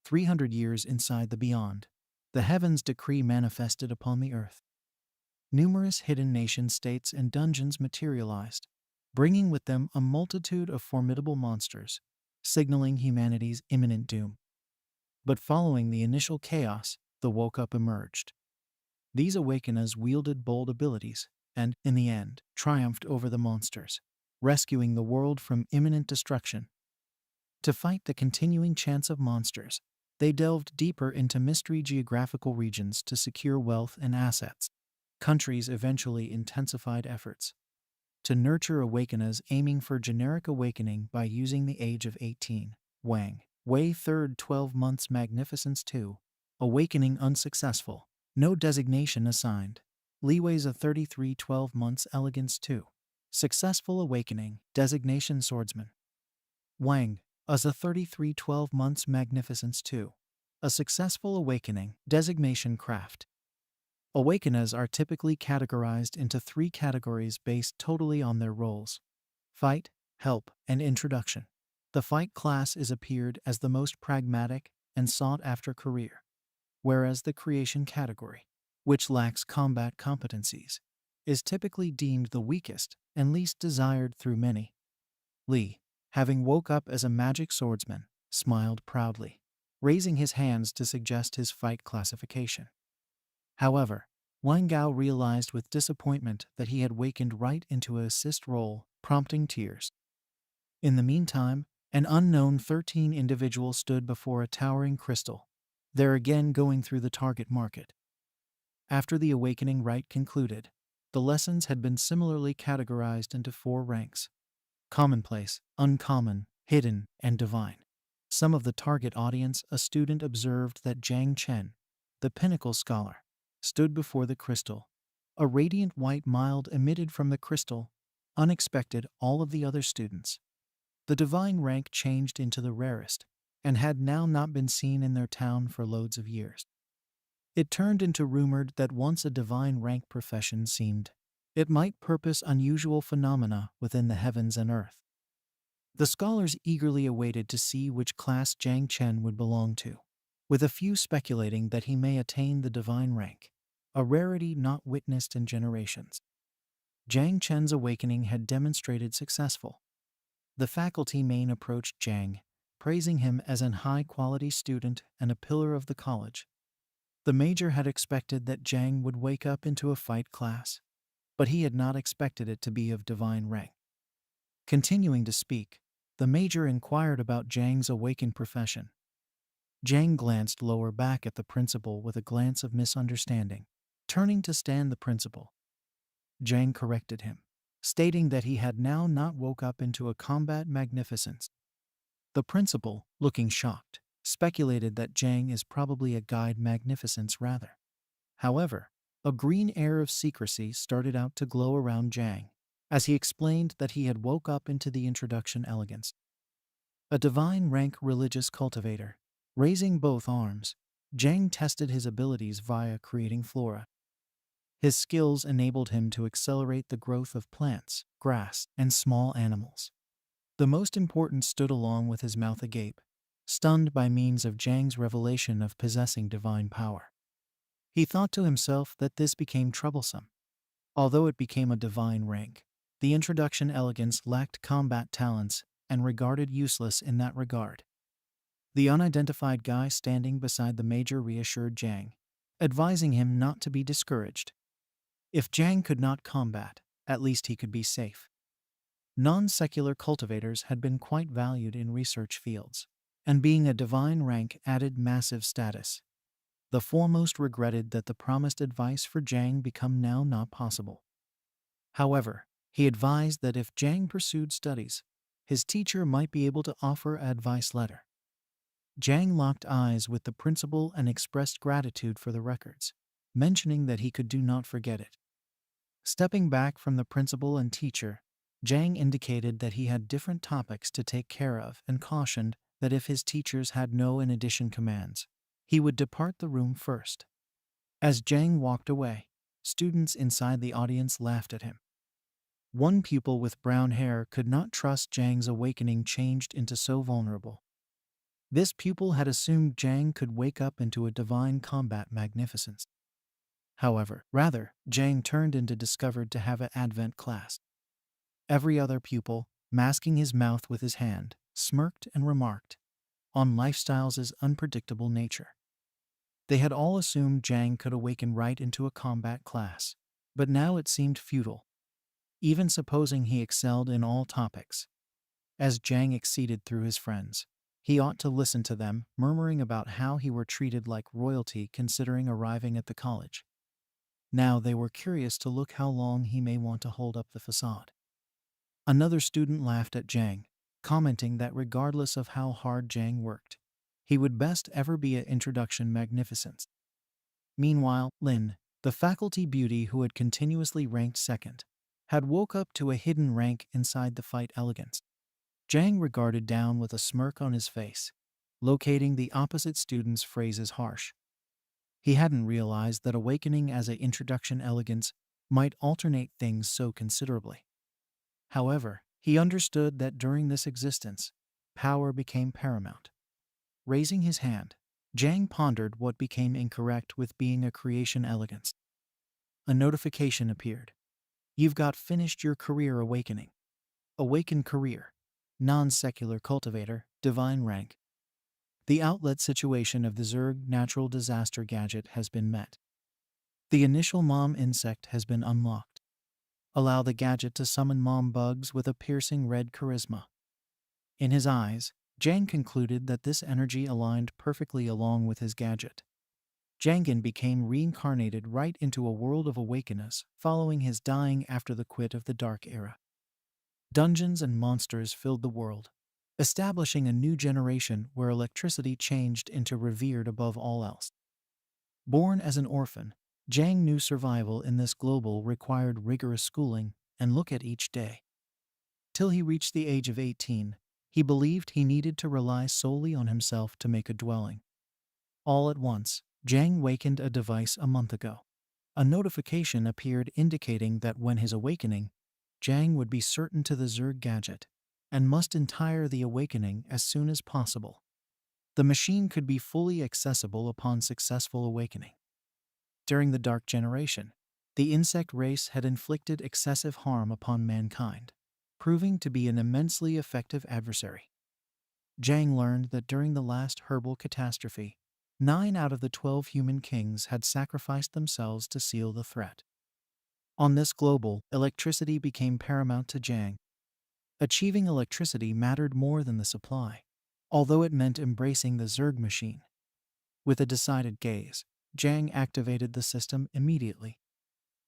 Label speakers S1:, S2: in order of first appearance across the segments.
S1: 300 years inside the beyond. The heavens' decree manifested upon the earth. Numerous hidden nation-states and dungeons materialized, bringing with them a multitude of formidable monsters, signaling humanity's imminent doom. But following the initial chaos, the woke-up emerged. These awakeners wielded bold abilities and, in the end, triumphed over the monsters, rescuing the world from imminent destruction. To fight the continuing chance of monsters, they delved deeper into mystery geographical regions to secure wealth and assets. Countries eventually intensified efforts to nurture awakeners aiming for generic awakening by using the age of 18. Wang Wei third 12 months magnificence 2. Awakening unsuccessful. No designation assigned. Leeway's a 33 12 months elegance 2. Successful awakening. Designation swordsman. Wang as a 33 12 months magnificence 2. A successful awakening. Designation craft. Awakeners are typically categorized into 3 categories based totally on their roles: fight, help, and introduction. The fight class is appeared as the most pragmatic and sought-after career, whereas the creation category, which lacks combat competencies, is typically deemed the weakest and least desired through many. Li, having woke up as a magic swordsman, smiled proudly, raising his hands to suggest his fight classification. However, Wang Gao realized with disappointment that he had wakened right into an assist role, prompting tears. In the meantime, an unknown 13 individual stood before a towering crystal, there again going through the target market. After the awakening rite concluded, the lessons had been similarly categorized into 4 ranks: commonplace, uncommon, hidden, and divine. Some of the target audience, a student observed that Zhang Chen, the pinnacle scholar, stood before the crystal. A radiant white mild emitted from the crystal, unexpected all of the other students. The divine rank changed into the rarest, and had now not been seen in their town for loads of years. It turned into rumored that once a divine rank profession seemed, it might purpose unusual phenomena within the heavens and earth. The scholars eagerly awaited to see which class Zhang Chen would belong to, with a few speculating that he may attain the divine rank, a rarity not witnessed in generations. Zhang Chen's awakening had demonstrated successful. The faculty main approached Zhang, praising him as an high-quality student and a pillar of the college. The major had expected that Zhang would wake up into a fight class, but he had not expected it to be of divine rank. Continuing to speak, the major inquired about Zhang's awakened profession. Zhang glanced lower back at the principal with a glance of misunderstanding. Turning to Stan the principal, Zhang corrected him, stating that he had now not woke up into a combat magnificence. The principal, looking shocked, speculated that Zhang is probably a guide magnificence rather. However, a green air of secrecy started out to glow around Zhang, as he explained that he had woke up into the introduction elegance. A divine rank religious cultivator. Raising both arms, Zhang tested his abilities via creating flora. His skills enabled him to accelerate the growth of plants, grass, and small animals. The most important stood along with his mouth agape, stunned by means of Zhang's revelation of possessing divine power. He thought to himself that this became troublesome. Although it became a divine rank, the introduction elegance lacked combat talents and regarded useless in that regard. The unidentified guy standing beside the major reassured Zhang, advising him not to be discouraged. If Zhang could not combat, at least he could be safe. Non-secular cultivators had been quite valued in research fields, and being a divine rank added massive status. The foremost regretted that the promised advice for Zhang become now not possible. However, he advised that if Zhang pursued studies, his teacher might be able to offer an advice letter. Zhang locked eyes with the principal and expressed gratitude for the records, mentioning that he could do not forget it. Stepping back from the principal and teacher, Zhang indicated that he had different topics to take care of and cautioned that if his teachers had no in addition commands, he would depart the room first. As Zhang walked away, students inside the audience laughed at him. One pupil with brown hair could not trust Zhang's awakening changed into so vulnerable. This pupil had assumed Jang could wake up into a divine combat magnificence. However, rather, Jang turned into discovered to have an advent class. Every other pupil, masking his mouth with his hand, smirked and remarked on lifestyles' unpredictable nature. They had all assumed Jang could awaken right into a combat class, but now it seemed futile, even supposing he excelled in all topics. As Jang exceeded through his friends, he ought to listen to them murmuring about how he were treated like royalty considering arriving at the college. Now they were curious to look how long he may want to hold up the facade. Another student laughed at Jang, commenting that regardless of how hard Jang worked, he would best ever be an introduction magnificence. Meanwhile, Lin, the faculty beauty who had continuously ranked second, had woke up to a hidden rank inside the fight elegance. Jang regarded down with a smirk on his face, locating the opposite student's phrases harsh. He hadn't realized that awakening as an introduction elegance might alternate things so considerably. However, he understood that during this existence, power became paramount. Raising his hand, Jang pondered what became incorrect with being a creation elegance. A notification appeared. You've got finished your career awakening. Awakened career. Non-secular cultivator, divine rank. The outlet situation of the Zerg natural disaster gadget has been met. The initial mom insect has been unlocked. Allow the gadget to summon mom bugs with a piercing red charisma. In his eyes, Jang concluded that this energy aligned perfectly along with his gadget. Jangan became reincarnated right into a world of awakeners following his dying after the quit of the Dark Era. Dungeons and monsters filled the world, establishing a new generation where electricity changed into revered above all else. Born as an orphan, Jang knew survival in this global required rigorous schooling and look at each day. Till he reached the age of 18, he believed he needed to rely solely on himself to make a dwelling. All at once, Jang wakened a device a month ago. A notification appeared indicating that when his awakening, Jang would be certain to the Zerg gadget and must entire the awakening as soon as possible. The machine could be fully accessible upon successful awakening. During the Dark Generation, the insect race had inflicted excessive harm upon mankind, proving to be an immensely effective adversary. Jang learned that during the last herbal catastrophe, 9 out of the 12 human kings had sacrificed themselves to seal the threat. On this global, electricity became paramount to Jang. Achieving electricity mattered more than the supply, although it meant embracing the Zerg machine. With a decided gaze, Jang activated the system immediately.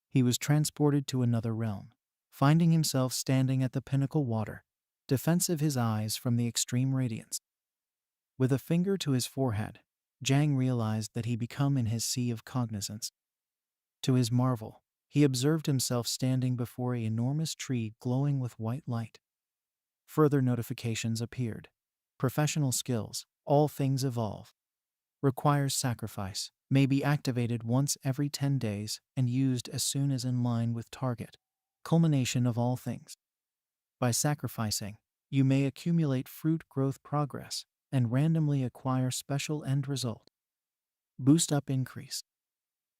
S1: He was transported to another realm, finding himself standing at the pinnacle water, defensive his eyes from the extreme radiance. With a finger to his forehead, Jang realized that he become in his sea of cognizance. To his marvel, he observed himself standing before an enormous tree glowing with white light. Further notifications appeared. Professional skills, all things evolve. Requires sacrifice, may be activated once every 10 days and used as soon as in line with target. Culmination of all things. By sacrificing, you may accumulate fruit growth progress and randomly acquire special end result. Boost up increase.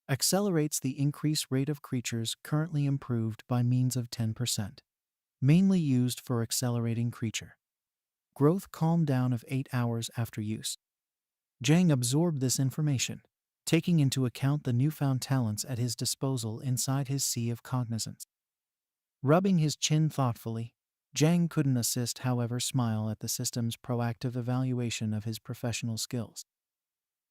S1: Accelerates the increase rate of creatures currently improved by means of 10%. Mainly used for accelerating creature. Growth calm down of 8 hours after use. Jang absorbed this information, taking into account the newfound talents at his disposal inside his sea of cognizance. Rubbing his chin thoughtfully, Jang couldn't assist however smile at the system's proactive evaluation of his professional skills.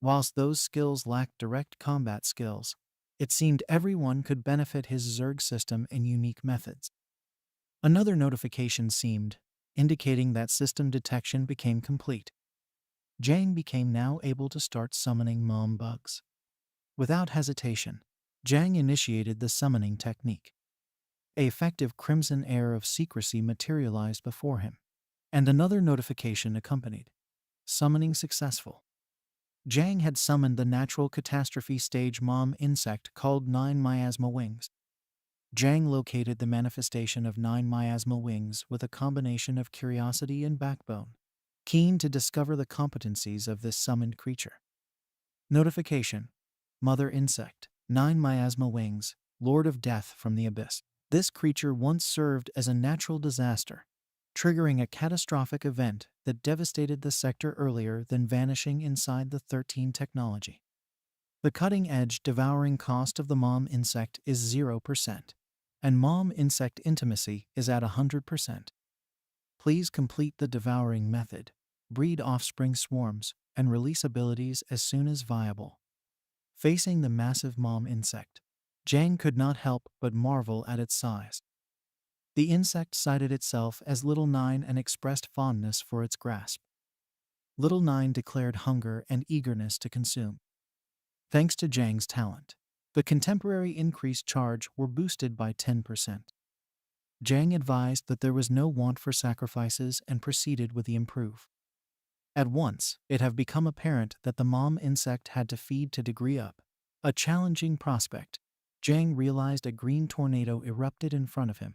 S1: Whilst those skills lacked direct combat skills, it seemed everyone could benefit his Zerg system in unique methods. Another notification seemed, indicating that system detection became complete. Jang became now able to start summoning mom bugs. Without hesitation, Jang initiated the summoning technique. An effective crimson air of secrecy materialized before him, and another notification accompanied. Summoning successful. Jang had summoned the natural catastrophe stage mom insect called 9 miasma wings. Jang located the manifestation of 9 miasma wings with a combination of curiosity and backbone. keen to discover the competencies of this summoned creature. Notification: Mother Insect, 9 miasma wings, Lord of Death from the Abyss. This creature once served as a natural disaster, triggering a catastrophic event that devastated the sector earlier than vanishing inside the 13 technology. The cutting-edge devouring cost of the mom insect is 0%, and mom insect intimacy is at 100%. Please complete the devouring method, breed offspring swarms, and release abilities as soon as viable. Facing the massive mom insect, Jang could not help but marvel at its size. The insect cited itself as Little Nine and expressed fondness for its grasp. Little Nine declared hunger and eagerness to consume. Thanks to Jang's talent, the contemporary increased charge were boosted by 10%. Jang advised that there was no want for sacrifices and proceeded with the improve. At once, it have become apparent that the mom insect had to feed to degree up. A challenging prospect. Jang realized a green tornado erupted in front of him,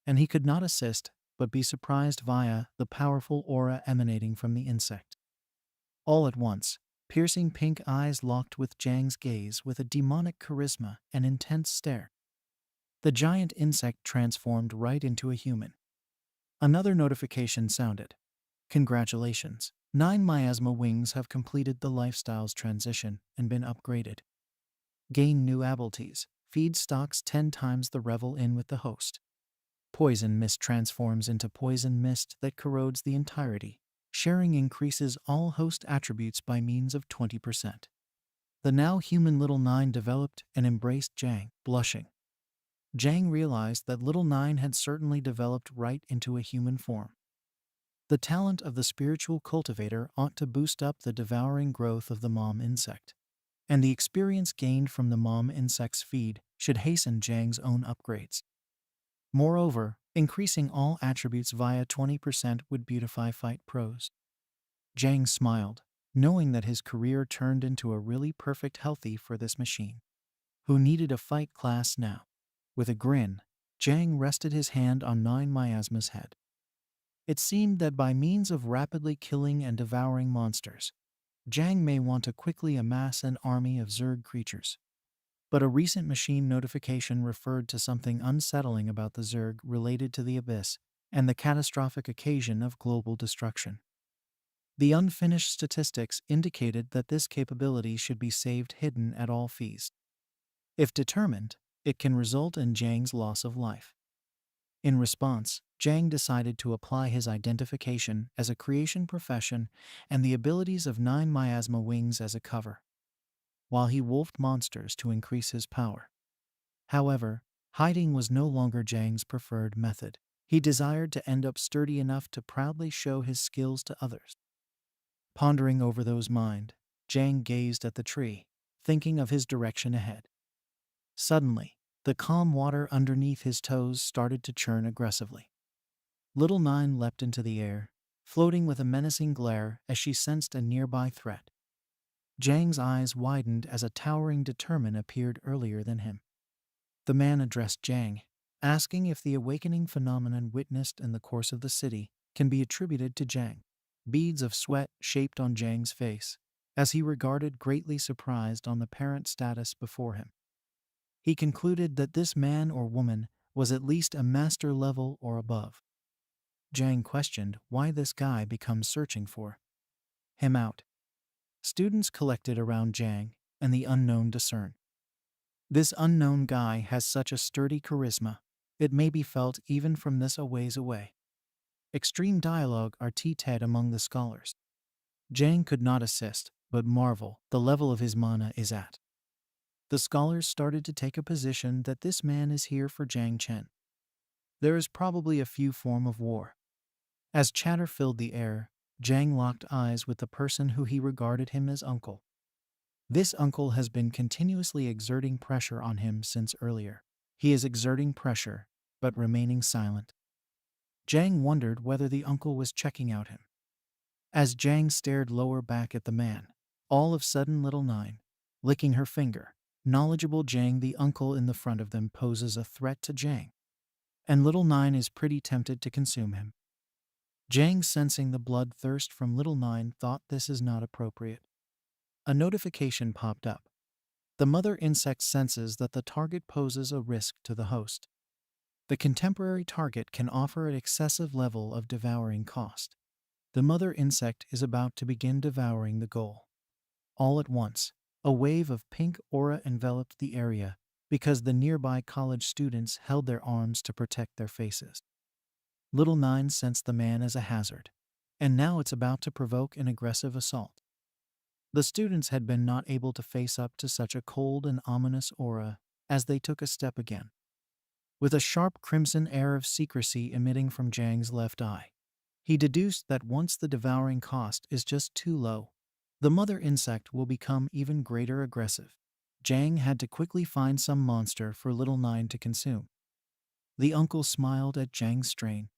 S1: and he could not assist but be surprised via the powerful aura emanating from the insect. All at once, piercing pink eyes locked with Jang's gaze with a demonic charisma and intense stare. The giant insect transformed right into a human. Another notification sounded. Congratulations, 9 miasma wings have completed the lifestyle's transition and been upgraded. Gain new abilities, feed stocks 10 times the revel in with the host. Poison mist transforms into poison mist that corrodes the entirety. Sharing increases all host attributes by means of 20%. The now human Little Nine developed and embraced Jang, blushing. Jang realized that Little Nine had certainly developed right into a human form. The talent of the spiritual cultivator ought to boost up the devouring growth of the mom insect, and the experience gained from the mom insect's feed should hasten Jang's own upgrades. Moreover, increasing all attributes via 20% would beautify fight pros. Jang smiled, knowing that his career turned into a really perfect healthy for this machine, who needed a fight class now. With a grin, Jang rested his hand on 9 miasma's head. It seemed that by means of rapidly killing and devouring monsters, Jang may want to quickly amass an army of Zerg creatures. But a recent machine notification referred to something unsettling about the Zerg related to the Abyss and the catastrophic occasion of global destruction. The unfinished statistics indicated that this capability should be saved hidden at all fees. If determined, it can result in Jang's loss of life. In response, Jang decided to apply his identification as a creation profession and the abilities of 9 miasma wings as a cover, while he wolfed monsters to increase his power. However, hiding was no longer Jang's preferred method. He desired to end up sturdy enough to proudly show his skills to others. Pondering over those mind, Jang gazed at the tree, thinking of his direction ahead. Suddenly, the calm water underneath his toes started to churn aggressively. Little Nine leapt into the air, floating with a menacing glare as she sensed a nearby threat. Jang's eyes widened as a towering determine appeared earlier than him. The man addressed Jang, asking if the awakening phenomenon witnessed in the course of the city can be attributed to Jang. Beads of sweat shaped on Jang's face, as he regarded greatly surprised on the parent status before him. He concluded that this man or woman was at least a master level or above. Jang questioned why this guy becomes searching for him out. Students collected around Jang, and the unknown discerned. This unknown guy has such a sturdy charisma, it may be felt even from this a ways away. Extreme dialogue are tete among the scholars. Jang could not assist, but marvel the level of his mana is at. The scholars started to take a position that this man is here for Jang Chen. There is probably a few form of war. As chatter filled the air, Jang locked eyes with the person who he regarded him as uncle. This uncle has been continuously exerting pressure on him since earlier. He is exerting pressure, but remaining silent. Jang wondered whether the uncle was checking out him. As Jang stared lower back at the man, all of a sudden Little Nine, licking her finger, knowledgeable Jang the uncle in the front of them poses a threat to Jang. And Little Nine is pretty tempted to consume him. Jang, sensing the bloodthirst from Little Nine, thought this is not appropriate. A notification popped up. The mother insect senses that the target poses a risk to the host. The contemporary target can offer an excessive level of devouring cost. The mother insect is about to begin devouring the goal. All at once, a wave of pink aura enveloped the area because the nearby college students held their arms to protect their faces. Little Nine sensed the man as a hazard, and now it's about to provoke an aggressive assault. The students had been not able to face up to such a cold and ominous aura as they took a step again. With a sharp crimson air of secrecy emitting from Jang's left eye, he deduced that once the devouring cost is just too low, the mother insect will become even greater aggressive. Jang had to quickly find some monster for Little Nine to consume. The uncle smiled at Jang's strain.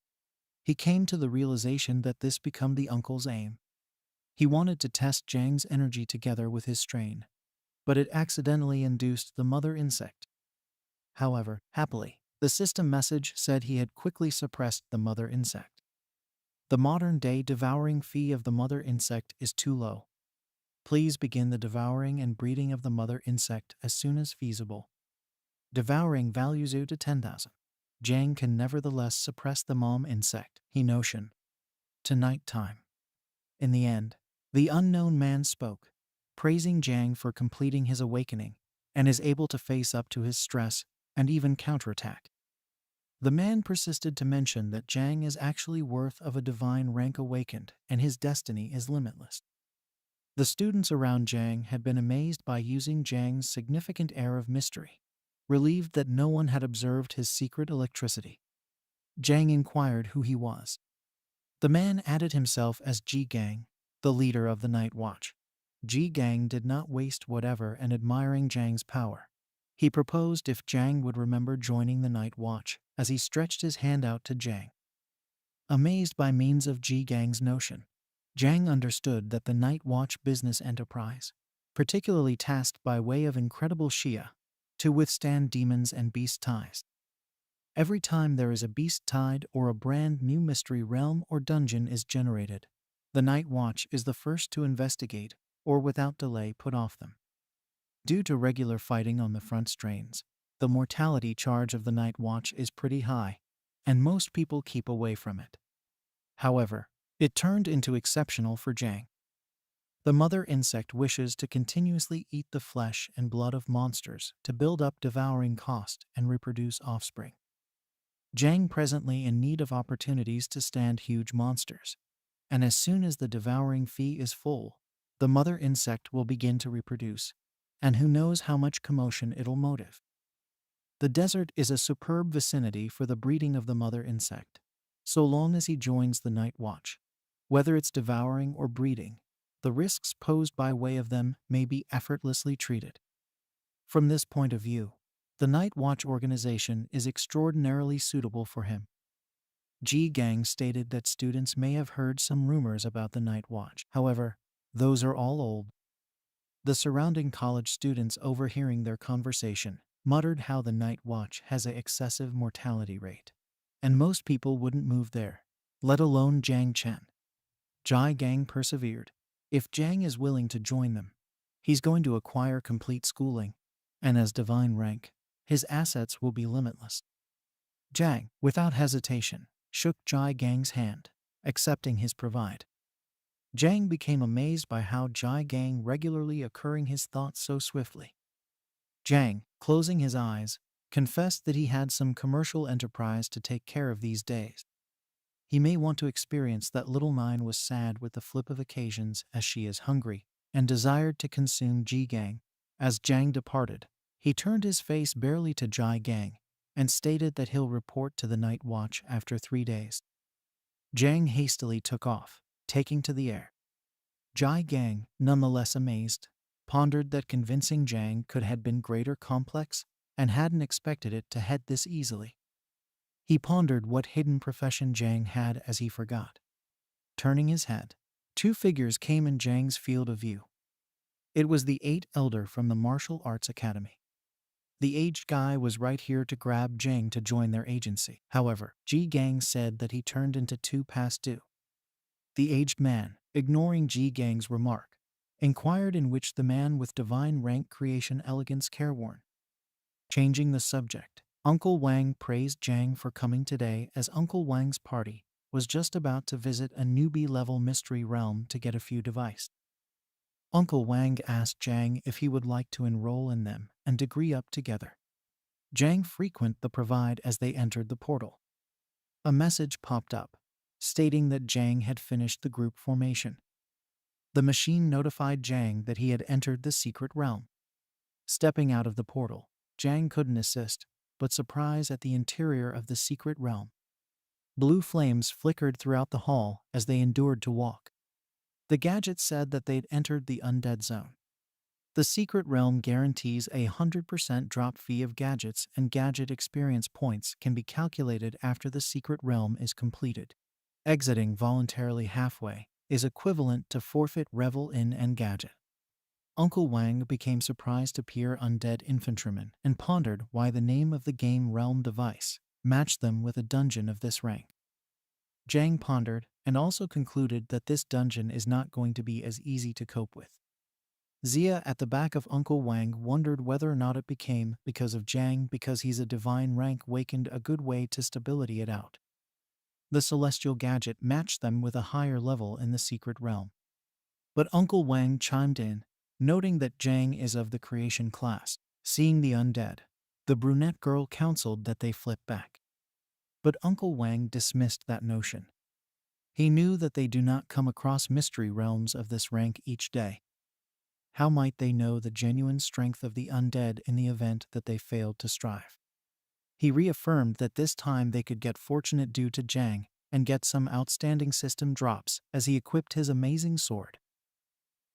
S1: He came to the realization that this became the uncle's aim. He wanted to test Jang's energy together with his strain, but it accidentally induced the mother insect. However, happily, the system message said he had quickly suppressed the mother insect. The modern-day devouring fee of the mother insect is too low. Please begin the devouring and breeding of the mother insect as soon as feasible. Devouring values you to 10,000. Jang can nevertheless suppress the mom insect, he notion. Tonight time. In the end, the unknown man spoke, praising Jang for completing his awakening and is able to face up to his stress and even counterattack. The man persisted to mention that Jang is actually worth of a divine rank awakened and his destiny is limitless. The students around Jang had been amazed by using Jang's significant air of mystery, relieved that no one had observed his secret electricity. Jang inquired who he was. The man added himself as Ji Gang, the leader of the Night Watch. Ji Gang did not waste whatever and admiring Jang's power. He proposed if Jang would remember joining the Night Watch as he stretched his hand out to Jang. Amazed by means of Ji Gang's notion, Jang understood that the Night Watch business enterprise, particularly tasked by way of incredible Xia, to withstand demons and beast ties. Every time there is a beast tide or a brand new mystery realm or dungeon is generated, the Night Watch is the first to investigate or without delay put off them. Due to regular fighting on the front strains, the mortality charge of the Night Watch is pretty high, and most people keep away from it. However, it turned into exceptional for Jang. The mother insect wishes to continuously eat the flesh and blood of monsters to build up devouring cost and reproduce offspring. Jang presently in need of opportunities to stand huge monsters, and as soon as the devouring fee is full, the mother insect will begin to reproduce, and who knows how much commotion it'll motive. The desert is a superb vicinity for the breeding of the mother insect, so long as he joins the Night Watch. Whether it's devouring or breeding, the risks posed by way of them may be effortlessly treated. From this point of view, the Night Watch organization is extraordinarily suitable for him. Ji Gang stated that students may have heard some rumors about the Night Watch. However, those are all old. The surrounding college students, overhearing their conversation, muttered how the Night Watch has an excessive mortality rate, and most people wouldn't move there, let alone Jang Chen. Ji Gang persevered. If Jang is willing to join them, he's going to acquire complete schooling, and as divine rank, his assets will be limitless. Jang, without hesitation, shook Ji Gang's hand, accepting his provide. Jang became amazed by how Ji Gang regularly occurring his thoughts so swiftly. Jang, closing his eyes, confessed that he had some commercial enterprise to take care of these days. He may want to experience that Little Nine was sad with the flip of occasions as she is hungry and desired to consume Ji Gang. As Jang departed, he turned his face barely to Ji Gang and stated that he'll report to the Night Watch after 3 days. Jang hastily took off, taking to the air. Ji Gang, nonetheless amazed, pondered that convincing Jang could have been greater complex and hadn't expected it to head this easily. He pondered what hidden profession Jang had as he forgot. Turning his head, 2 figures came in Jang's field of view. It was the 8 elder from the Martial Arts Academy. The aged guy was right here to grab Jang to join their agency. However, Ji Gang said that he turned into 2 past due. The aged man, ignoring Ji Gang's remark, inquired in which the man with divine rank creation elegance careworn. Changing the subject, Uncle Wang praised Jang for coming today as Uncle Wang's party was just about to visit a newbie-level mystery realm to get a few device. Uncle Wang asked Jang if he would like to enroll in them and degree up together. Jang frequent the provide as they entered the portal. A message popped up, stating that Jang had finished the group formation. The machine notified Jang that he had entered the secret realm. Stepping out of the portal, Jang couldn't assist, but surprise at the interior of the secret realm. Blue flames flickered throughout the hall as they endured to walk. The gadget said that they'd entered the undead zone. The secret realm guarantees a 100% drop fee of gadgets, and gadget experience points can be calculated after the secret realm is completed. Exiting voluntarily halfway is equivalent to forfeit revel in and gadget. Uncle Wang became surprised to peer undead infantrymen and pondered why the name of the game realm device matched them with a dungeon of this rank. Jang pondered and also concluded that this dungeon is not going to be as easy to cope with. Zia at the back of Uncle Wang wondered whether or not it became because of Jang because he's a divine rank wakened a good way to stability it out. The celestial gadget matched them with a higher level in the secret realm. But Uncle Wang chimed in, noting that Jang is of the creation class. Seeing the undead, the brunette girl counseled that they flip back. But Uncle Wang dismissed that notion. He knew that they do not come across mystery realms of this rank each day. How might they know the genuine strength of the undead in the event that they failed to strive? He reaffirmed that this time they could get fortunate due to Jang and get some outstanding system drops as he equipped his amazing sword.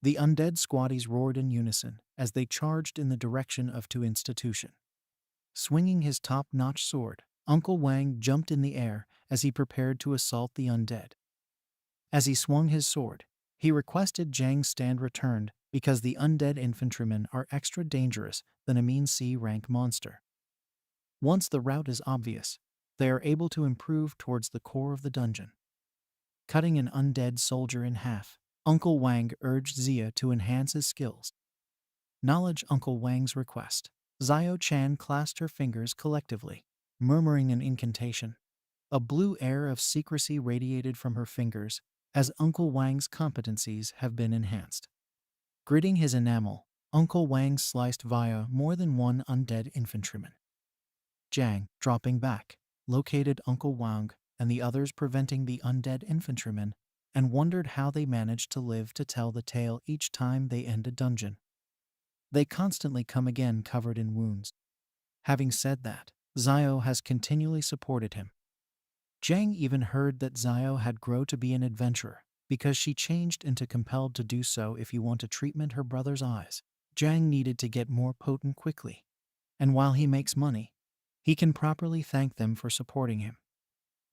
S1: The undead squaddies roared in unison as they charged in the direction of To Institution. Swinging his top-notch sword, Uncle Wang jumped in the air as he prepared to assault the undead. As he swung his sword, he requested Jang's stand returned because the undead infantrymen are extra dangerous than a mean C-rank monster. Once the route is obvious, they are able to improve towards the core of the dungeon. Cutting an undead soldier in half, Uncle Wang urged Zia to enhance his skills. Knowledge Uncle Wang's request. Xiao Chan clasped her fingers collectively, murmuring an incantation. A blue air of secrecy radiated from her fingers as Uncle Wang's competencies have been enhanced. Gritting his enamel, Uncle Wang sliced via more than one undead infantryman. Jang, dropping back, located Uncle Wang and the others preventing the undead infantrymen and wondered how they managed to live to tell the tale each time they end a dungeon. They constantly come again covered in wounds. Having said that, Xiao has continually supported him. Jang even heard that Xiao had grown to be an adventurer because she changed into compelled to do so if you want to treatment her brother's eyes. Jang needed to get more potent quickly, and while he makes money, he can properly thank them for supporting him.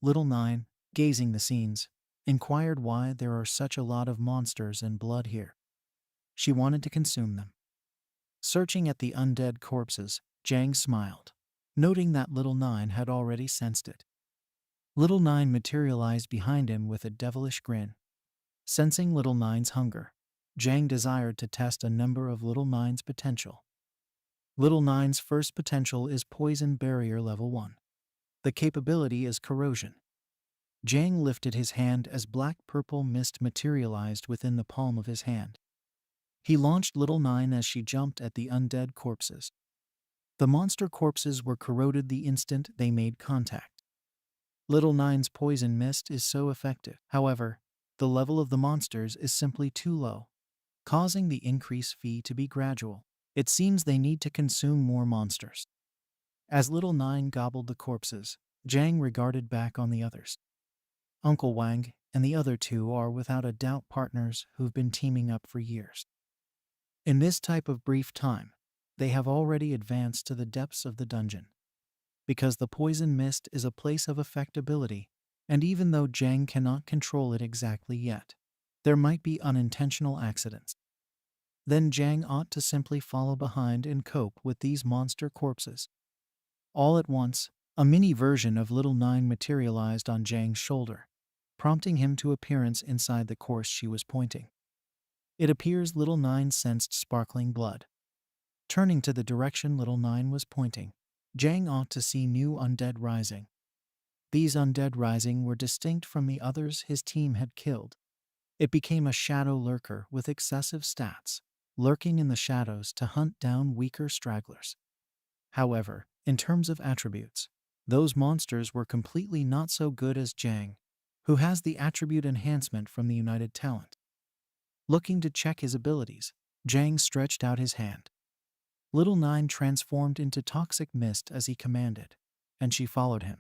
S1: Little Nine, gazing the scenes, inquired why there are such a lot of monsters and blood here. She wanted to consume them. Searching at the undead corpses, Jang smiled, noting that Little Nine had already sensed it. Little Nine materialized behind him with a devilish grin. Sensing Little Nine's hunger, Jang desired to test a number of Little Nine's potential. Little Nine's first potential is Poison Barrier Level 1. The capability is Corrosion. Jang lifted his hand as black-purple mist materialized within the palm of his hand. He launched Little Nine as she jumped at the undead corpses. The monster corpses were corroded the instant they made contact. Little Nine's poison mist is so effective. However, the level of the monsters is simply too low, causing the increase fee to be gradual. It seems they need to consume more monsters. As Little Nine gobbled the corpses, Jang regarded back on the others. Uncle Wang and the other two are without a doubt partners who've been teaming up for years. In this type of brief time, they have already advanced to the depths of the dungeon. Because the poison mist is a place of effectability, and even though Jang cannot control it exactly yet, there might be unintentional accidents. Then Jang ought to simply follow behind and cope with these monster corpses. All at once, a mini version of Little Nine materialized on Jang's shoulder. prompting him to appearance inside the course she was pointing. It appears Little Nine sensed sparkling blood. Turning to the direction Little Nine was pointing, Jang ought to see new undead rising. These undead rising were distinct from the others his team had killed. It became a shadow lurker with excessive stats, lurking in the shadows to hunt down weaker stragglers. However, in terms of attributes, those monsters were completely not so good as Jang, who has the attribute enhancement from the United Talent. Looking to check his abilities, Jang stretched out his hand. Little Nine transformed into toxic mist as he commanded, and she followed him.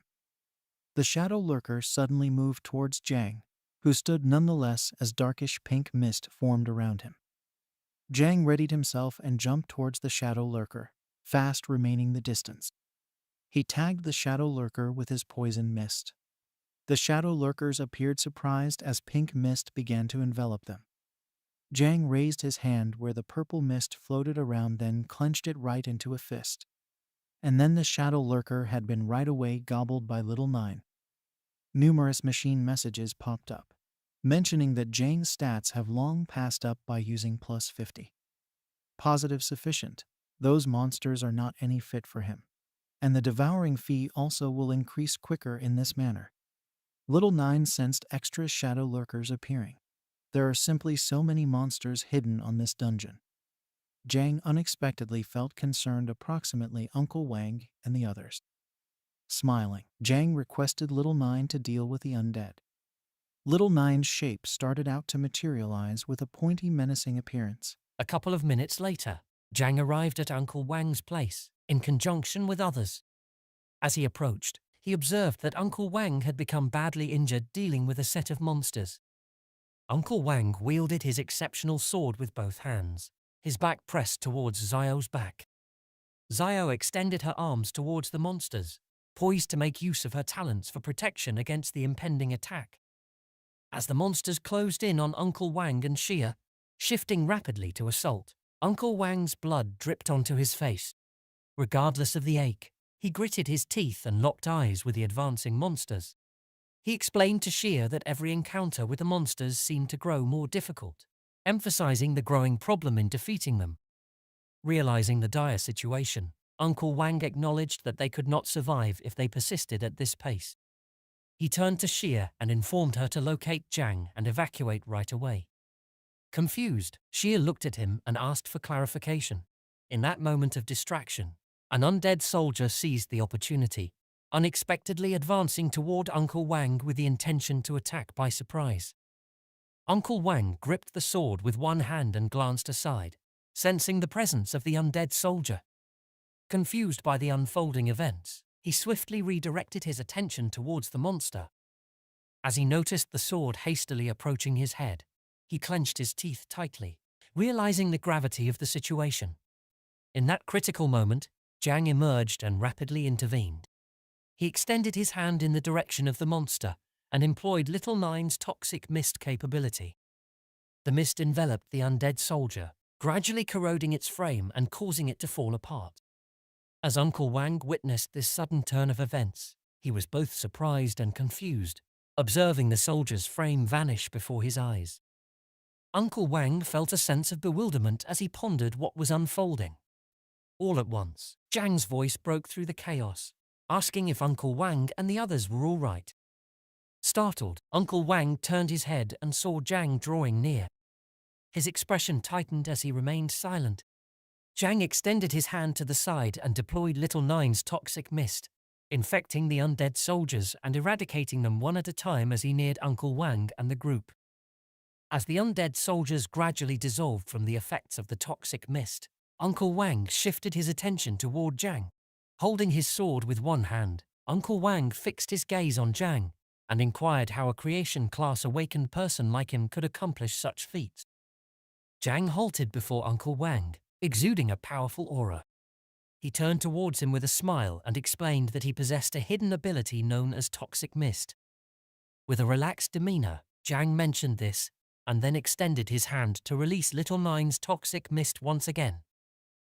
S1: The shadow lurker suddenly moved towards Jang, who stood nonetheless as darkish pink mist formed around him. Jang readied himself and jumped towards the shadow lurker, fast remaining the distance. He tagged the shadow lurker with his poison mist. The shadow lurkers appeared surprised as pink mist began to envelop them. Jang raised his hand where the purple mist floated around, then clenched it right into a fist. And then the shadow lurker had been right away gobbled by Little Nine. Numerous machine messages popped up, mentioning that Jang's stats have long passed up by using plus 50. Positive sufficient, those monsters are not any fit for him. And the devouring fee also will increase quicker in this manner. Little Nine sensed extra shadow lurkers appearing. There are simply so many monsters hidden on this dungeon. Jang unexpectedly felt concerned approximately Uncle Wang and the others. Smiling, Jang requested Little Nine to deal with the undead. Little Nine's shape started out to materialize with a pointy, menacing appearance.
S2: A couple of minutes later, Jang arrived at Uncle Wang's place, in conjunction with others. As he approached, he observed that Uncle Wang had become badly injured dealing with a set of monsters. Uncle Wang wielded his exceptional sword with both hands, his back pressed towards Xiao's back. Xiao extended her arms towards the monsters, poised to make use of her talents for protection against the impending attack. As the monsters closed in on Uncle Wang and Xia, shifting rapidly to assault, Uncle Wang's blood dripped onto his face. Regardless of the ache, he gritted his teeth and locked eyes with the advancing monsters. He explained to Xia that every encounter with the monsters seemed to grow more difficult, emphasizing the growing problem in defeating them. Realizing the dire situation, Uncle Wang acknowledged that they could not survive if they persisted at this pace. He turned to Xia and informed her to locate Jang and evacuate right away. Confused, Xia looked at him and asked for clarification. In that moment of distraction, an undead soldier seized the opportunity, unexpectedly advancing toward Uncle Wang with the intention to attack by surprise. Uncle Wang gripped the sword with one hand and glanced aside, sensing the presence of the undead soldier. Confused by the unfolding events, he swiftly redirected his attention towards the monster. As he noticed the sword hastily approaching his head, he clenched his teeth tightly, realizing the gravity of the situation. In that critical moment, Jang emerged and rapidly intervened. He extended his hand in the direction of the monster and employed Little Nine's toxic mist capability. The mist enveloped the undead soldier, gradually corroding its frame and causing it to fall apart. As Uncle Wang witnessed this sudden turn of events, he was both surprised and confused, observing the soldier's frame vanish before his eyes. Uncle Wang felt a sense of bewilderment as he pondered what was unfolding. All at once, Jang's voice broke through the chaos, asking if Uncle Wang and the others were all right. Startled, Uncle Wang turned his head and saw Jang drawing near. His expression tightened as he remained silent. Jang extended his hand to the side and deployed Little Nine's toxic mist, infecting the undead soldiers and eradicating them one at a time as he neared Uncle Wang and the group. As the undead soldiers gradually dissolved from the effects of the toxic mist, Uncle Wang shifted his attention toward Jang. Holding his sword with one hand, Uncle Wang fixed his gaze on Jang and inquired how a creation class awakened person like him could accomplish such feats. Jang halted before Uncle Wang, exuding a powerful aura. He turned towards him with a smile and explained that he possessed a hidden ability known as toxic mist. With a relaxed demeanor, Jang mentioned this and then extended his hand to release Little Nine's toxic mist once again.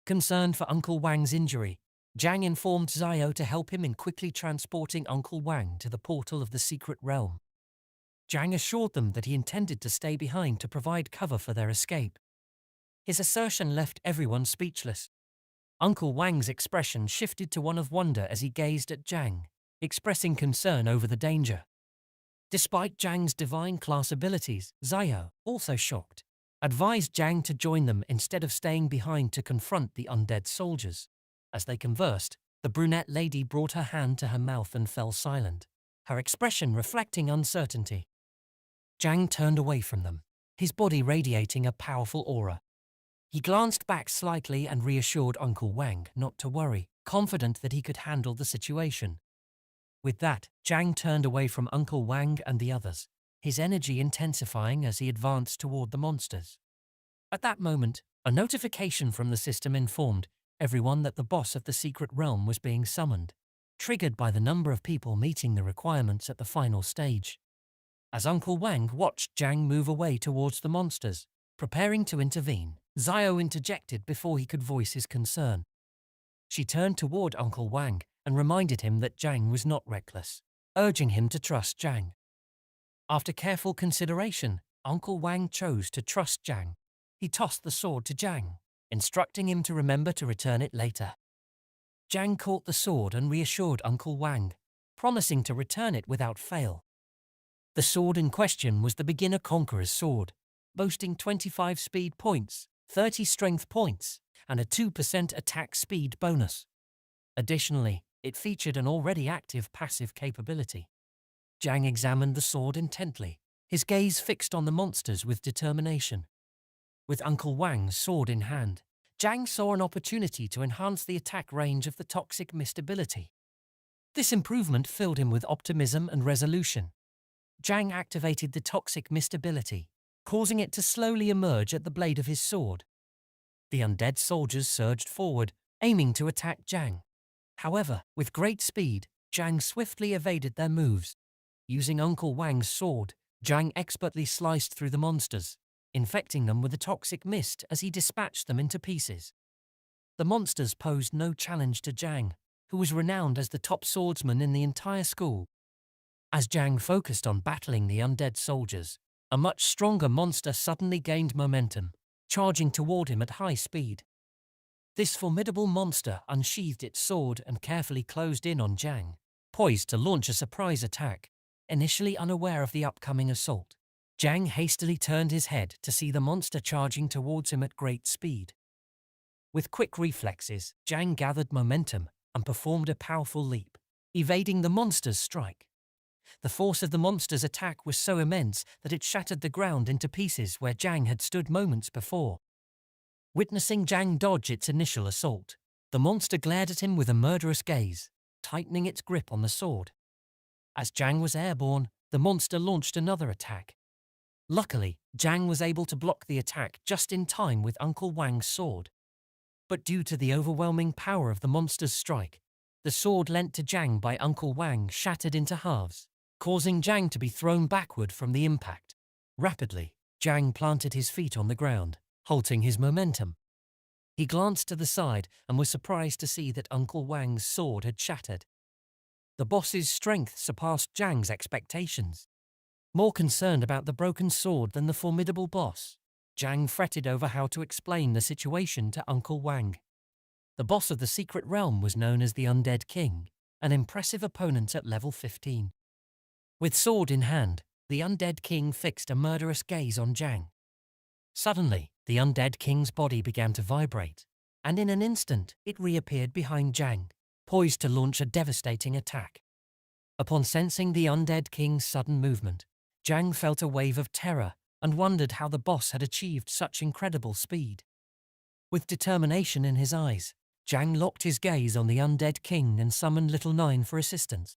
S2: Concerned for Uncle Wang's injury, Jang informed Xiao to help him in quickly transporting Uncle Wang to the portal of the secret realm. Zhang assured them that he intended to stay behind to provide cover for their escape. His assertion left everyone speechless. Uncle Wang's expression shifted to one of wonder as he gazed at Zhang, expressing concern over the danger. Despite Zhang's divine class abilities, Xiao, also shocked, advised Zhang to join them instead of staying behind to confront the undead soldiers. As they conversed, the brunette lady brought her hand to her mouth and fell silent, her expression reflecting uncertainty. Zhang turned away from them, his body radiating a powerful aura. He glanced back slightly and reassured Uncle Wang not to worry, confident that he could handle the situation. With that, Zhang turned away from Uncle Wang and the others, his energy intensifying as he advanced toward the monsters. At that moment, a notification from the system informed everyone that the boss of the secret realm was being summoned, triggered by the number of people meeting the requirements at the final stage. As Uncle Wang watched Zhang move away towards the monsters, preparing to intervene, Xiao interjected before he could voice his concern. She turned toward Uncle Wang and reminded him that Zhang was not reckless, urging him to trust Zhang. After careful consideration, Uncle Wang chose to trust Zhang. He tossed the sword to Zhang, instructing him to remember to return it later. Zhang caught the sword and reassured Uncle Wang, promising to return it without fail. The sword in question was the beginner conqueror's sword, boasting 25 speed points, 30 strength points, and a 2% attack speed bonus. Additionally, it featured an already active passive capability. Zhang examined the sword intently, his gaze fixed on the monsters with determination. With Uncle Wang's sword in hand, Zhang saw an opportunity to enhance the attack range of the toxic mist ability. This improvement filled him with optimism and resolution. Zhang activated the toxic mist ability, causing it to slowly emerge at the blade of his sword. The undead soldiers surged forward, aiming to attack Zhang. However, with great speed, Zhang swiftly evaded their moves. Using Uncle Wang's sword, Zhang expertly sliced through the monsters, infecting them with a toxic mist as he dispatched them into pieces. The monsters posed no challenge to Zhang, who was renowned as the top swordsman in the entire school. As Zhang focused on battling the undead soldiers, a much stronger monster suddenly gained momentum, charging toward him at high speed. This formidable monster unsheathed its sword and carefully closed in on Zhang, poised to launch a surprise attack. Initially unaware of the upcoming assault, Zhang hastily turned his head to see the monster charging towards him at great speed. With quick reflexes, Zhang gathered momentum and performed a powerful leap, evading the monster's strike. The force of the monster's attack was so immense that it shattered the ground into pieces where Zhang had stood moments before. Witnessing Zhang dodge its initial assault, the monster glared at him with a murderous gaze, tightening its grip on the sword. As Zhang was airborne, the monster launched another attack. Luckily, Zhang was able to block the attack just in time with Uncle Wang's sword. But due to the overwhelming power of the monster's strike, the sword lent to Zhang by Uncle Wang shattered into halves, causing Zhang to be thrown backward from the impact. Rapidly, Zhang planted his feet on the ground, halting his momentum. He glanced to the side and was surprised to see that Uncle Wang's sword had shattered. The boss's strength surpassed Zhang's expectations. More concerned about the broken sword than the formidable boss, Zhang fretted over how to explain the situation to Uncle Wang. The boss of the secret realm was known as the Undead King, an impressive opponent at level 15. With sword in hand, the Undead King fixed a murderous gaze on Zhang. Suddenly, the Undead King's body began to vibrate, and in an instant, it reappeared behind Zhang, poised to launch a devastating attack. Upon sensing the Undead King's sudden movement, Zhang felt a wave of terror and wondered how the boss had achieved such incredible speed. With determination in his eyes, Zhang locked his gaze on the Undead King and summoned Little Nine for assistance.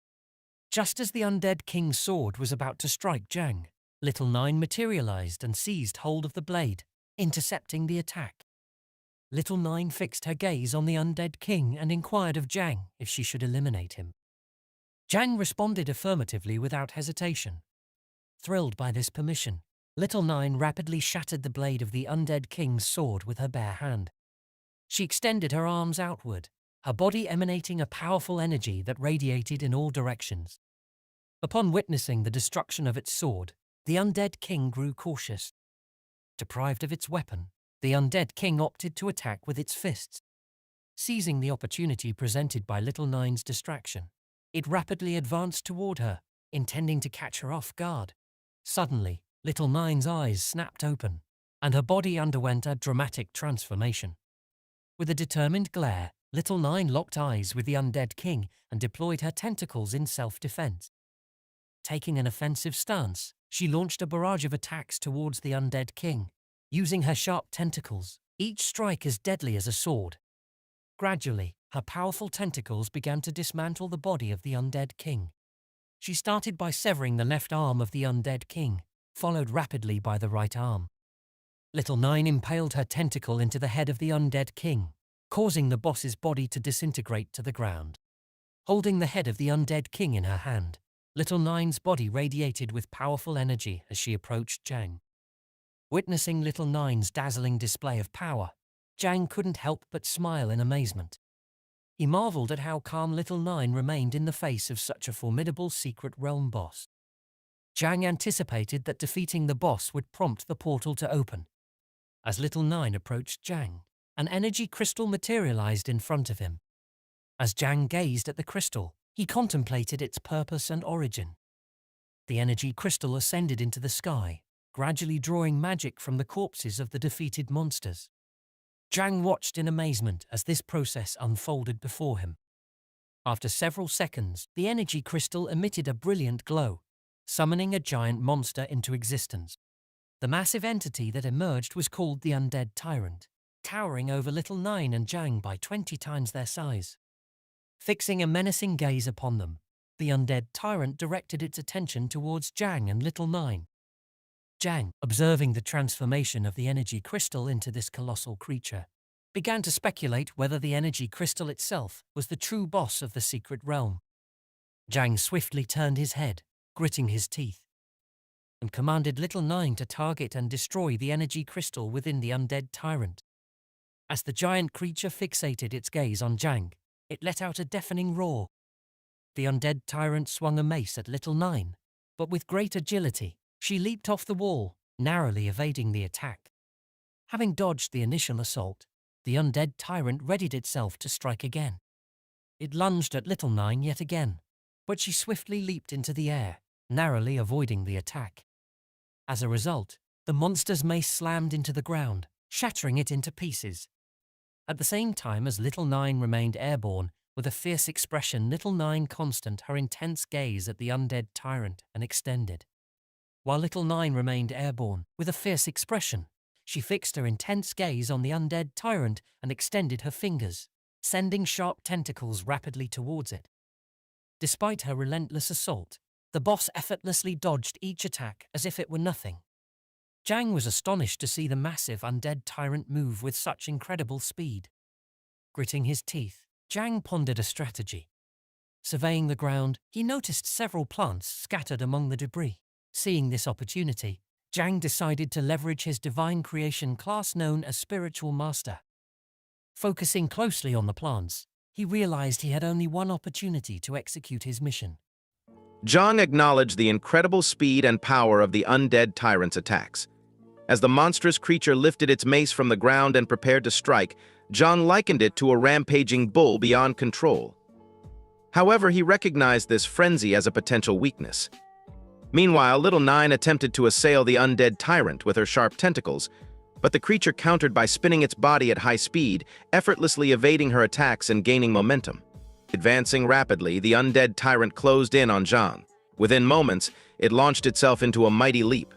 S2: Just as the Undead King's sword was about to strike Zhang, Little Nine materialized and seized hold of the blade, intercepting the attack. Little Nine fixed her gaze on the Undead King and inquired of Zhang if she should eliminate him. Zhang responded affirmatively without hesitation. Thrilled by this permission, Little Nine rapidly shattered the blade of the Undead King's sword with her bare hand. She extended her arms outward, her body emanating a powerful energy that radiated in all directions. Upon witnessing the destruction of its sword, the undead king grew cautious. Deprived of its weapon, the undead king opted to attack with its fists. Seizing the opportunity presented by Little Nine's distraction, it rapidly advanced toward her, intending to catch her off guard. Suddenly, Little Nine's eyes snapped open, and her body underwent a dramatic transformation. With a determined glare, Little Nine locked eyes with the undead king and deployed her tentacles in self-defense. Taking an offensive stance, she launched a barrage of attacks towards the undead king, using her sharp tentacles, each strike as deadly as a sword. Gradually, her powerful tentacles began to dismantle the body of the undead king. She started by severing the left arm of the undead king, followed rapidly by the right arm. Little Nine impaled her tentacle into the head of the undead king, causing the boss's body to disintegrate to the ground. Holding the head of the undead king in her hand, Little Nine's body radiated with powerful energy as she approached Jang. Witnessing Little Nine's dazzling display of power, Jang couldn't help but smile in amazement. He marveled at how calm Little Nine remained in the face of such a formidable secret realm boss. Jang anticipated that defeating the boss would prompt the portal to open. As Little Nine approached Jang, an energy crystal materialized in front of him. As Jang gazed at the crystal, he contemplated its purpose and origin. The energy crystal ascended into the sky, gradually drawing magic from the corpses of the defeated monsters. Jang watched in amazement as this process unfolded before him. After several seconds, the energy crystal emitted a brilliant glow, summoning a giant monster into existence. The massive entity that emerged was called the Undead Tyrant, towering over Little Nine and Jang by 20 times their size. Fixing a menacing gaze upon them, the Undead Tyrant directed its attention towards Jang and Little Nine. Jang, observing the transformation of the energy crystal into this colossal creature, began to speculate whether the energy crystal itself was the true boss of the secret realm. Jang swiftly turned his head, gritting his teeth, and commanded Little Nine to target and destroy the energy crystal within the Undead Tyrant. As the giant creature fixated its gaze on Jang, it let out a deafening roar. The Undead Tyrant swung a mace at Little Nine, but with great agility, she leaped off the wall, narrowly evading the attack. Having dodged the initial assault, the Undead Tyrant readied itself to strike again. It lunged at Little Nine yet again, but she swiftly leaped into the air, narrowly avoiding the attack. As a result, the monster's mace slammed into the ground, shattering it into pieces. At the same time as Little Nine remained airborne, with a fierce expression, Little Nine constant her intense gaze at the Undead Tyrant and extended. While Little Nine remained airborne, with a fierce expression, she fixed her intense gaze on the Undead Tyrant and extended her fingers, sending sharp tentacles rapidly towards it. Despite her relentless assault, the boss effortlessly dodged each attack as if it were nothing. Jang was astonished to see the massive Undead Tyrant move with such incredible speed. Gritting his teeth, Jang pondered a strategy. Surveying the ground, he noticed several plants scattered among the debris. Seeing this opportunity, Jang decided to leverage his divine creation class known as Spiritual Master. Focusing closely on the plants, he realized he had only one opportunity to execute his mission.
S3: Jang acknowledged the incredible speed and power of the Undead Tyrant's attacks. As the monstrous creature lifted its mace from the ground and prepared to strike, Jang likened it to a rampaging bull beyond control. However, he recognized this frenzy as a potential weakness. Meanwhile, Little Nine attempted to assail the Undead Tyrant with her sharp tentacles, but the creature countered by spinning its body at high speed, effortlessly evading her attacks and gaining momentum. Advancing rapidly, the Undead Tyrant closed in on Jang. Within moments, it launched itself into a mighty leap.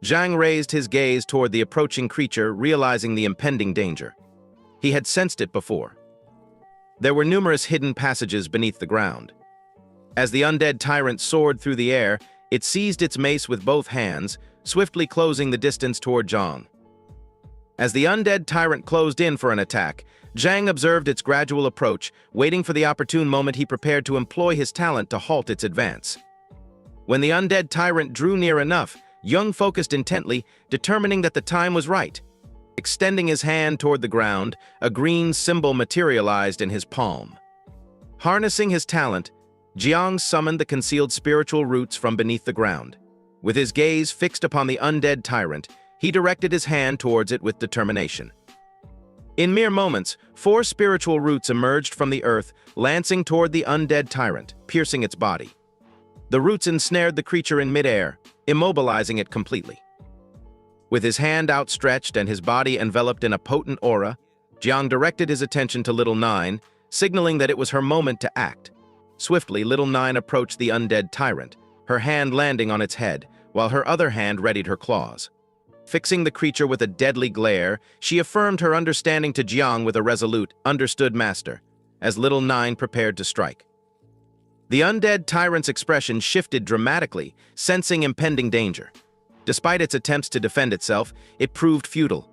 S3: Jang raised his gaze toward the approaching creature, realizing the impending danger. He had sensed it before. There were numerous hidden passages beneath the ground. As the Undead Tyrant soared through the air, it seized its mace with both hands, swiftly closing the distance toward Jang. As the Undead Tyrant closed in for an attack, Jang observed its gradual approach, waiting for the opportune moment he prepared to employ his talent to halt its advance. When the Undead Tyrant drew near enough, Jang focused intently, determining that the time was right. Extending his hand toward the ground, a green symbol materialized in his palm. Harnessing his talent, Jiang summoned the concealed spiritual roots from beneath the ground. With his gaze fixed upon the undead tyrant, he directed his hand towards it with determination. In mere moments, 4 spiritual roots emerged from the earth, lancing toward the undead tyrant, piercing its body. The roots ensnared the creature in midair, immobilizing it completely. With his hand outstretched and his body enveloped in a potent aura, Jiang directed his attention to Little Nine, signaling that it was her moment to act. Swiftly, Little Nine approached the undead tyrant, her hand landing on its head, while her other hand readied her claws. Fixing the creature with a deadly glare, she affirmed her understanding to Jiang with a resolute, "Understood, master," as Little Nine prepared to strike. The undead tyrant's expression shifted dramatically, sensing impending danger. Despite its attempts to defend itself, it proved futile.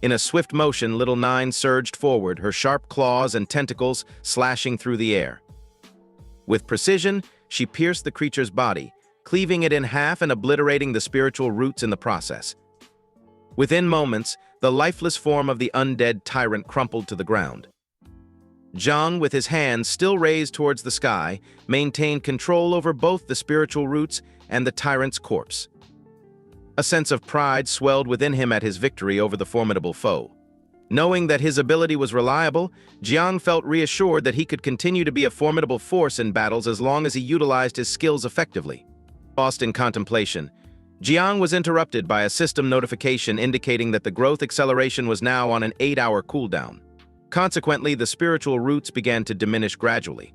S3: In a swift motion, Little Nine surged forward, her sharp claws and tentacles slashing through the air. With precision, she pierced the creature's body, cleaving it in half and obliterating the spiritual roots in the process. Within moments, the lifeless form of the undead tyrant crumpled to the ground. Jiang, with his hands still raised towards the sky, maintained control over both the spiritual roots and the tyrant's corpse. A sense of pride swelled within him at his victory over the formidable foe. Knowing that his ability was reliable, Jiang felt reassured that he could continue to be a formidable force in battles as long as he utilized his skills effectively. Lost in contemplation, Jiang was interrupted by a system notification indicating that the growth acceleration was now on an 8-hour cooldown. Consequently, the spiritual roots began to diminish gradually.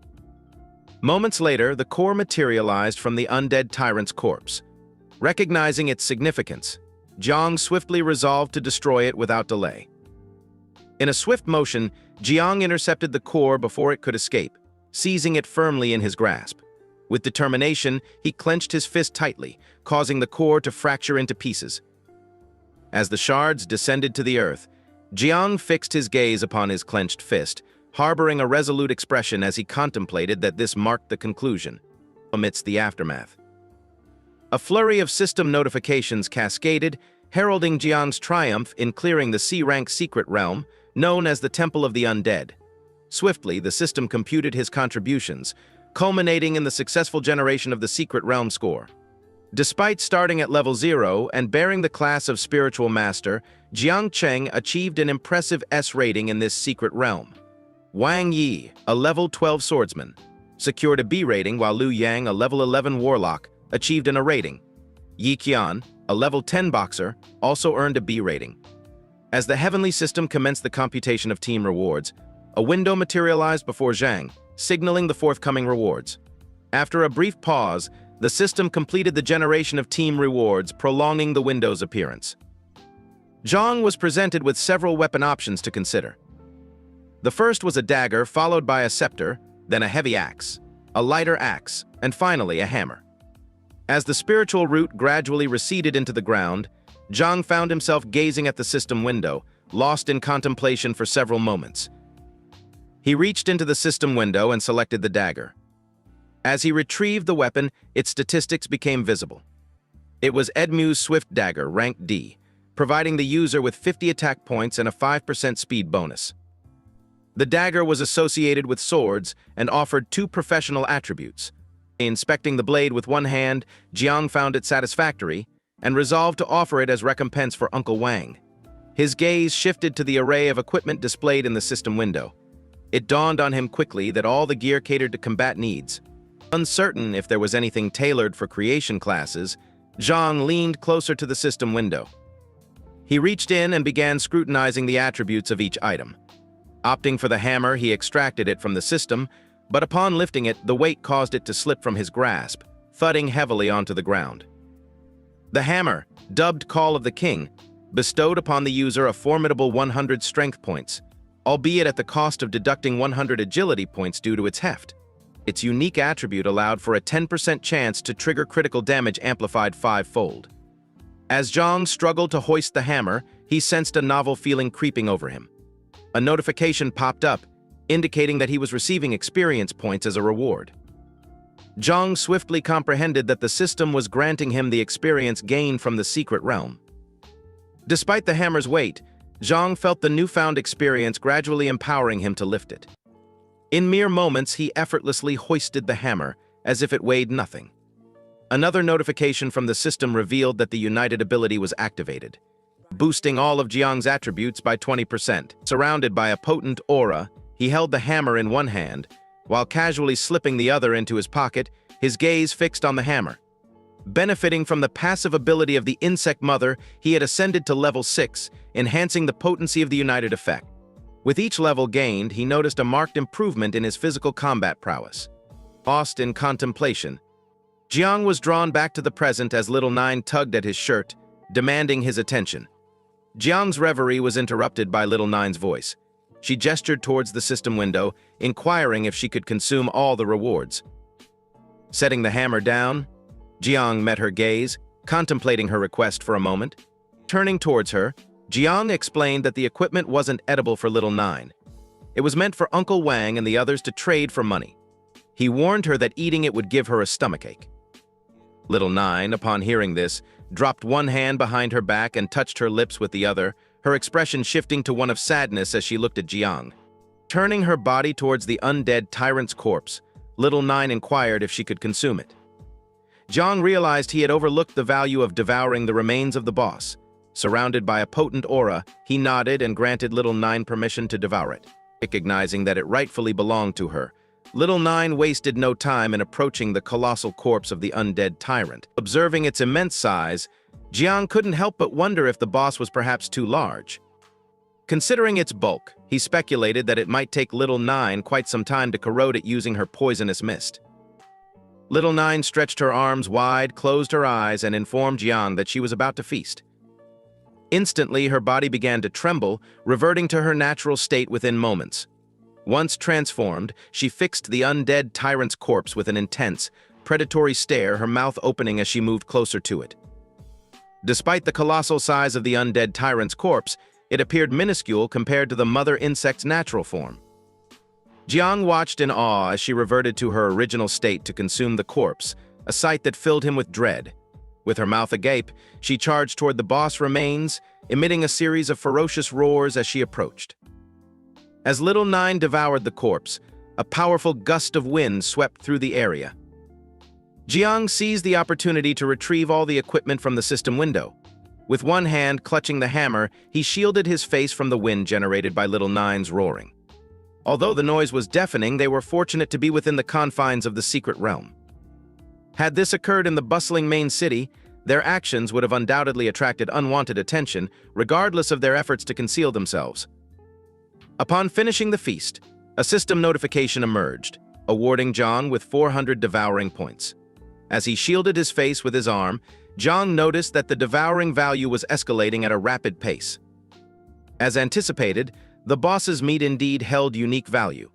S3: Moments later, the core materialized from the undead tyrant's corpse. Recognizing its significance, Jiang swiftly resolved to destroy it without delay. In a swift motion, Jiang intercepted the core before it could escape, seizing it firmly in his grasp. With determination, he clenched his fist tightly, causing the core to fracture into pieces. As the shards descended to the earth, Jiang fixed his gaze upon his clenched fist, harboring a resolute expression as he contemplated that this marked the conclusion, amidst the aftermath. A flurry of system notifications cascaded, heralding Jiang's triumph in clearing the C-rank secret realm, known as the Temple of the Undead. Swiftly, the system computed his contributions, culminating in the successful generation of the secret realm score. Despite starting at level 0 and bearing the class of Spiritual Master, Jiang Cheng achieved an impressive S rating in this secret realm. Wang Yi, a level 12 swordsman, secured a B rating, while Liu Yang, a level 11 warlock, achieved an A rating. Yi Qian, a level 10 boxer, also earned a B rating. As the heavenly system commenced the computation of team rewards, a window materialized before Zhang, signaling the forthcoming rewards. After a brief pause, the system completed the generation of team rewards, prolonging the window's appearance. Zhang was presented with several weapon options to consider. The first was a dagger, followed by a scepter, then a heavy axe, a lighter axe, and finally a hammer. As the spiritual root gradually receded into the ground, Zhang found himself gazing at the system window, lost in contemplation for several moments. He reached into the system window and selected the dagger. As he retrieved the weapon, its statistics became visible. It was Edmu's Swift Dagger, rank D, providing the user with 50 attack points and a 5% speed bonus. The dagger was associated with swords and offered 2 professional attributes. Inspecting the blade with one hand, Jiang found it satisfactory and resolved to offer it as recompense for Uncle Wang. His gaze shifted to the array of equipment displayed in the system window. It dawned on him quickly that all the gear catered to combat needs. Uncertain if there was anything tailored for creation classes, Zhang leaned closer to the system window. He reached in and began scrutinizing the attributes of each item. Opting for the hammer, he extracted it from the system, but upon lifting it, the weight caused it to slip from his grasp, thudding heavily onto the ground. The hammer, dubbed Call of the King, bestowed upon the user a formidable 100 strength points, albeit at the cost of deducting 100 agility points due to its heft. Its unique attribute allowed for a 10% chance to trigger critical damage amplified 5-fold. As Zhang struggled to hoist the hammer, he sensed a novel feeling creeping over him. A notification popped up, indicating that he was receiving experience points as a reward. Zhang swiftly comprehended that the system was granting him the experience gained from the secret realm. Despite the hammer's weight, Zhang felt the newfound experience gradually empowering him to lift it. In mere moments, he effortlessly hoisted the hammer, as if it weighed nothing. Another notification from the system revealed that the United ability was activated, boosting all of Jiang's attributes by 20%. Surrounded by a potent aura, he held the hammer in one hand, while casually slipping the other into his pocket, his gaze fixed on the hammer. Benefiting from the passive ability of the insect mother, he had ascended to level 6, enhancing the potency of the United effect. With each level gained, he noticed a marked improvement in his physical combat prowess. Lost in contemplation, Jiang was drawn back to the present as Little Nine tugged at his shirt, demanding his attention. Jiang's reverie was interrupted by Little Nine's voice. She gestured towards the system window, inquiring if she could consume all the rewards. Setting the hammer down, Jiang met her gaze, contemplating her request for a moment. Turning towards her, Jiang explained that the equipment wasn't edible for Little Nine. It was meant for Uncle Wang and the others to trade for money. He warned her that eating it would give her a stomachache. Little Nine, upon hearing this, dropped one hand behind her back and touched her lips with the other, her expression shifting to one of sadness as she looked at Jiang. Turning her body towards the undead tyrant's corpse, Little Nine inquired if she could consume it. Jiang realized he had overlooked the value of devouring the remains of the boss. Surrounded by a potent aura, he nodded and granted Little Nine permission to devour it. Recognizing that it rightfully belonged to her, Little Nine wasted no time in approaching the colossal corpse of the undead tyrant. Observing its immense size, Jiang couldn't help but wonder if the boss was perhaps too large. Considering its bulk, he speculated that it might take Little Nine quite some time to corrode it using her poisonous mist. Little Nine stretched her arms wide, closed her eyes, and informed Jiang that she was about to feast. Instantly, her body began to tremble, reverting to her natural state within moments. Once transformed, she fixed the undead tyrant's corpse with an intense, predatory stare, her mouth opening as she moved closer to it. Despite the colossal size of the undead tyrant's corpse, it appeared minuscule compared to the mother insect's natural form. Jiang watched in awe as she reverted to her original state to consume the corpse, a sight that filled him with dread. With her mouth agape, she charged toward the boss remains, emitting a series of ferocious roars as she approached. As Little Nine devoured the corpse, a powerful gust of wind swept through the area. Jiang seized the opportunity to retrieve all the equipment from the system window. With one hand clutching the hammer, he shielded his face from the wind generated by Little Nine's roaring. Although the noise was deafening, they were fortunate to be within the confines of the secret realm. Had this occurred in the bustling main city, their actions would have undoubtedly attracted unwanted attention, regardless of their efforts to conceal themselves. Upon finishing the feast, a system notification emerged, awarding Jiang with 400 devouring points. As he shielded his face with his arm, Jiang noticed that the devouring value was escalating at a rapid pace. As anticipated, the boss's meat indeed held unique value.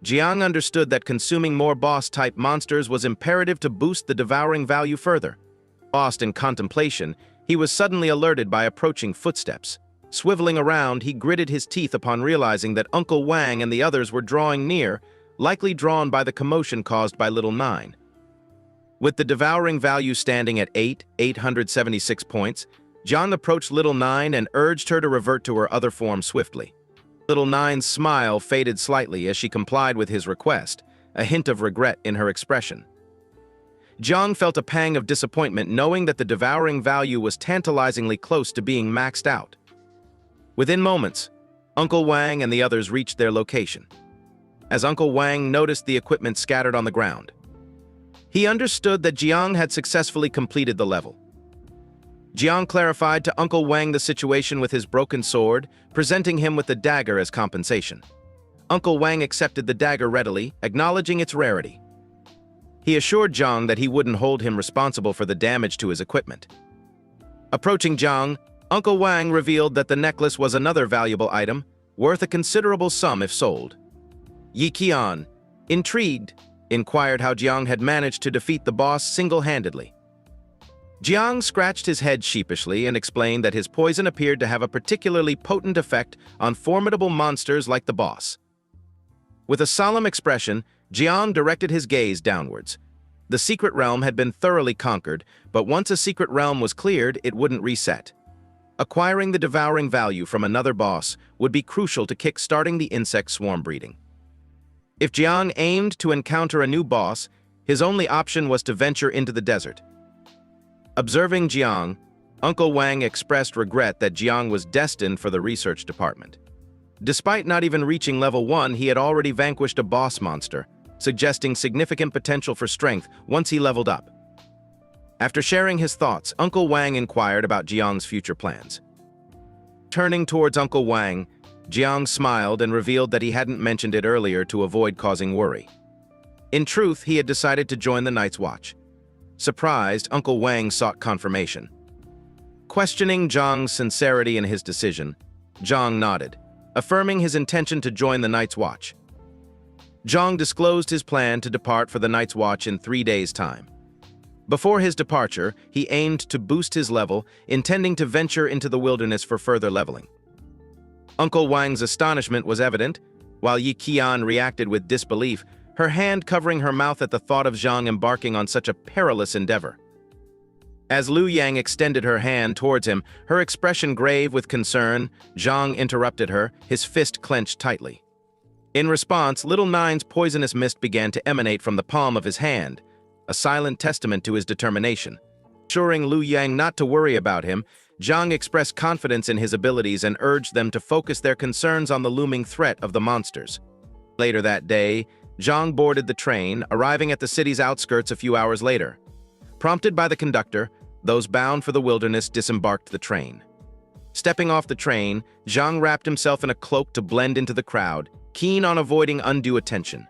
S3: Jiang understood that consuming more boss-type monsters was imperative to boost the devouring value further. Lost in contemplation, he was suddenly alerted by approaching footsteps. Swiveling around, he gritted his teeth upon realizing that Uncle Wang and the others were drawing near, likely drawn by the commotion caused by Little Nine. With the devouring value standing at 876 points, Jiang approached Little Nine and urged her to revert to her other form swiftly. Little Nine's smile faded slightly as she complied with his request, a hint of regret in her expression. Jiang felt a pang of disappointment knowing that the devouring value was tantalizingly close to being maxed out. Within moments, Uncle Wang and the others reached their location. As Uncle Wang noticed the equipment scattered on the ground, he understood that Jiang had successfully completed the level. Jiang clarified to Uncle Wang the situation with his broken sword, presenting him with the dagger as compensation. Uncle Wang accepted the dagger readily, acknowledging its rarity. He assured Jiang that he wouldn't hold him responsible for the damage to his equipment. Approaching Jiang, Uncle Wang revealed that the necklace was another valuable item, worth a considerable sum if sold. Yi Qian, intrigued, inquired how Jiang had managed to defeat the boss single-handedly. Jiang scratched his head sheepishly and explained that his poison appeared to have a particularly potent effect on formidable monsters like the boss. With a solemn expression, Jiang directed his gaze downwards. The secret realm had been thoroughly conquered, but once a secret realm was cleared, it wouldn't reset. Acquiring the devouring value from another boss would be crucial to kick-starting the insect swarm breeding. If Jiang aimed to encounter a new boss, His only option was to venture into the desert. Observing Jiang, Uncle Wang expressed regret that Jiang was destined for the research department. Despite not even reaching level 1, he had already vanquished a boss monster, suggesting significant potential for strength once he leveled up. After sharing his thoughts, Uncle Wang inquired about Jiang's future plans. Turning towards Uncle Wang, Jiang smiled and revealed that he hadn't mentioned it earlier to avoid causing worry. In truth, he had decided to join the Night's Watch. Surprised, Uncle Wang sought confirmation. Questioning Jiang's sincerity in his decision, Jiang nodded, affirming his intention to join the Night's Watch. Jiang disclosed his plan to depart for the Night's Watch in 3 days' time. Before his departure, he aimed to boost his level, intending to venture into the wilderness for further leveling. Uncle Wang's astonishment was evident, while Yi Qian reacted with disbelief, her hand covering her mouth at the thought of Jiang embarking on such a perilous endeavor. As Lu Yang extended her hand towards him, her expression grave with concern, Jiang interrupted her, his fist clenched tightly. In response, Little Nine's poisonous mist began to emanate from the palm of his hand, a silent testament to his determination. Assuring Lu Yang not to worry about him, Jiang expressed confidence in his abilities and urged them to focus their concerns on the looming threat of the monsters. Later that day, Jiang boarded the train, arriving at the city's outskirts a few hours later. Prompted by the conductor, those bound for the wilderness disembarked the train. Stepping off the train, Jiang wrapped himself in a cloak to blend into the crowd, keen on avoiding undue attention.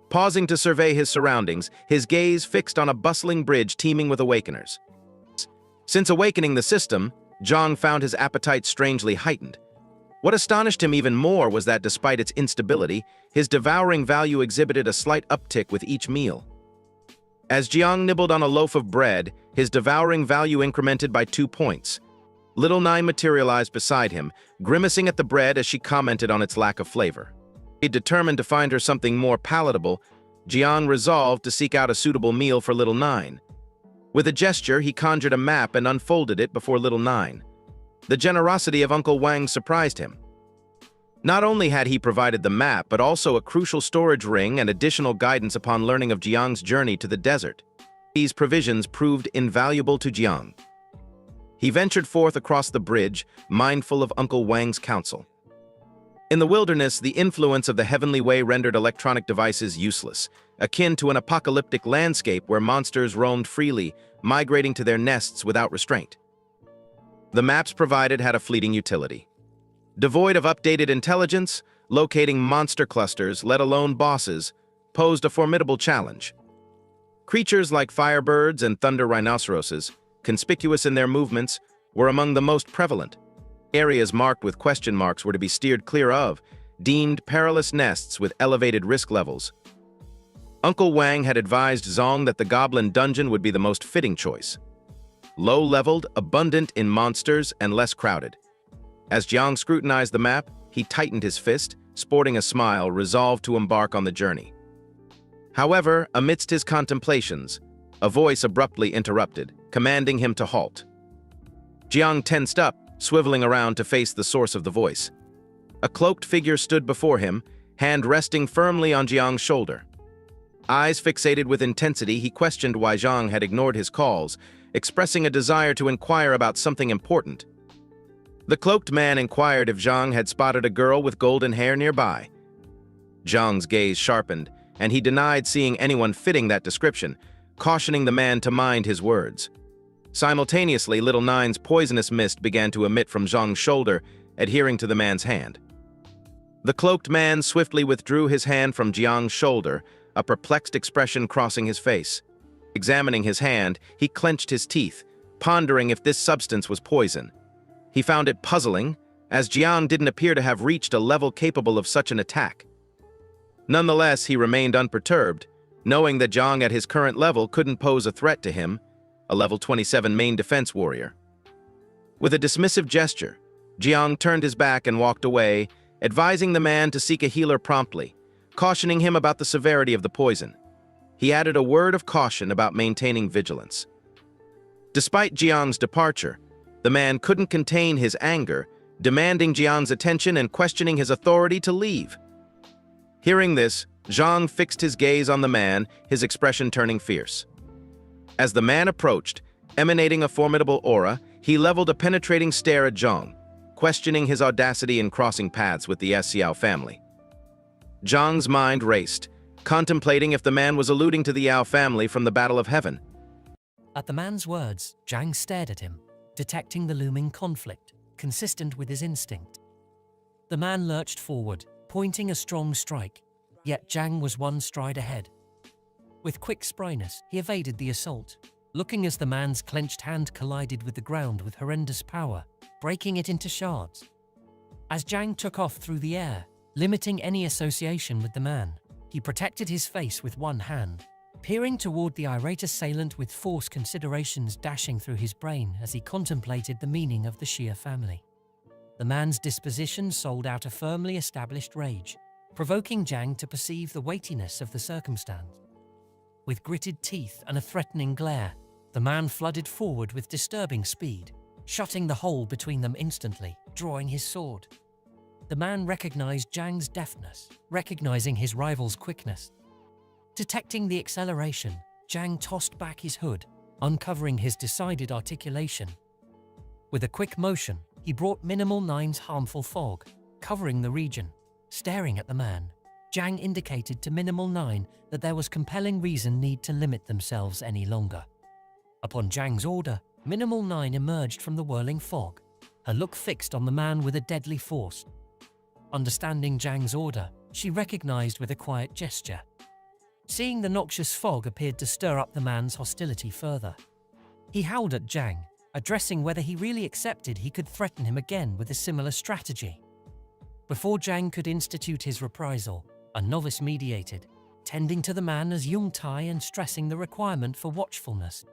S3: Pausing to survey his surroundings, his gaze fixed on a bustling bridge teeming with awakeners. Since awakening the system, Jiang found his appetite strangely heightened. What astonished him even more was that despite its instability, his devouring value exhibited a slight uptick with each meal. As Jiang nibbled on a loaf of bread, his devouring value incremented by 2 points. Little Nine materialized beside him, grimacing at the bread as she commented on its lack of flavor. Determined to find her something more palatable, Jiang resolved to seek out a suitable meal for Little Nine. With a gesture, he conjured a map and unfolded it before Little Nine. The generosity of Uncle Wang surprised him. Not only had he provided the map, but also a crucial storage ring and additional guidance upon learning of Jiang's journey to the desert. These provisions proved invaluable to Jiang. He ventured forth across the bridge, mindful of Uncle Wang's counsel. In the wilderness, the influence of the Heavenly Way rendered electronic devices useless, akin to an apocalyptic landscape where monsters roamed freely, migrating to their nests without restraint. The maps provided had a fleeting utility. Devoid of updated intelligence, locating monster clusters, let alone bosses, posed a formidable challenge. Creatures like firebirds and thunder rhinoceroses, conspicuous in their movements, were among the most prevalent. Areas marked with question marks were to be steered clear of, deemed perilous nests with elevated risk levels. Uncle Wang had advised Zong that the Goblin Dungeon would be the most fitting choice. Low-leveled, abundant in monsters, and less crowded. As Jiang scrutinized the map, he tightened his fist, sporting a smile, resolved to embark on the journey. However, amidst his contemplations, a voice abruptly interrupted, commanding him to halt. Jiang tensed up, swiveling around to face the source of the voice. A cloaked figure stood before him, hand resting firmly on Jiang's shoulder. Eyes fixated with intensity, he questioned why Jiang had ignored his calls, expressing a desire to inquire about something important. The cloaked man inquired if Jiang had spotted a girl with golden hair nearby. Jiang's gaze sharpened, and he denied seeing anyone fitting that description, cautioning the man to mind his words. Simultaneously, Little Nine's poisonous mist began to emit from Zhang's shoulder, adhering to the man's hand. The cloaked man swiftly withdrew his hand from Jiang's shoulder, a perplexed expression crossing his face. Examining his hand, he clenched his teeth, pondering if this substance was poison. He found it puzzling, as Jiang didn't appear to have reached a level capable of such an attack. Nonetheless, he remained unperturbed, knowing that Jiang at his current level couldn't pose a threat to him, a level 27 main defense warrior. With a dismissive gesture, Jiang turned his back and walked away, advising the man to seek a healer promptly, cautioning him about the severity of the poison. He added a word of caution about maintaining vigilance. Despite Jiang's departure, the man couldn't contain his anger, demanding Jiang's attention and questioning his authority to leave. Hearing this, Zhang fixed his gaze on the man, his expression turning fierce. As the man approached, emanating a formidable aura, he leveled a penetrating stare at Zhang, questioning his audacity in crossing paths with the Xiao family. Zhang's mind raced, contemplating if the man was alluding to the Yao family from the Battle of Heaven.
S2: At the man's words, Zhang stared at him, detecting the looming conflict, consistent with his instinct. The man lurched forward, pointing a strong strike, yet Zhang was one stride ahead. With quick spryness, he evaded the assault, looking as the man's clenched hand collided with the ground with horrendous power, breaking it into shards. As Zhang took off through the air, limiting any association with the man, he protected his face with one hand, peering toward the irate assailant with force considerations dashing through his brain as he contemplated the meaning of the Xia family. The man's disposition sold out a firmly established rage, provoking Zhang to perceive the weightiness of the circumstance. With gritted teeth and a threatening glare, the man flooded forward with disturbing speed, shutting the hole between them instantly, drawing his sword. The man recognized Zhang's deftness, recognizing his rival's quickness. Detecting the acceleration, Zhang tossed back his hood, uncovering his decided articulation. With a quick motion, he brought Minimal Nine's harmful fog, covering the region. Staring at the man, Zhang indicated to Minimal Nine that there was compelling reason need to limit themselves any longer. Upon Zhang's order, Minimal Nine emerged from the whirling fog, her look fixed on the man with a deadly force. Understanding Zhang's order, she recognized with a quiet gesture. Seeing the noxious fog appeared to stir up the man's hostility further. He howled at Zhang, addressing whether he really accepted he could threaten him again with a similar strategy. Before Zhang could institute his reprisal, a novice mediated, tending to the man as Yung Tai and stressing the requirement for watchfulness.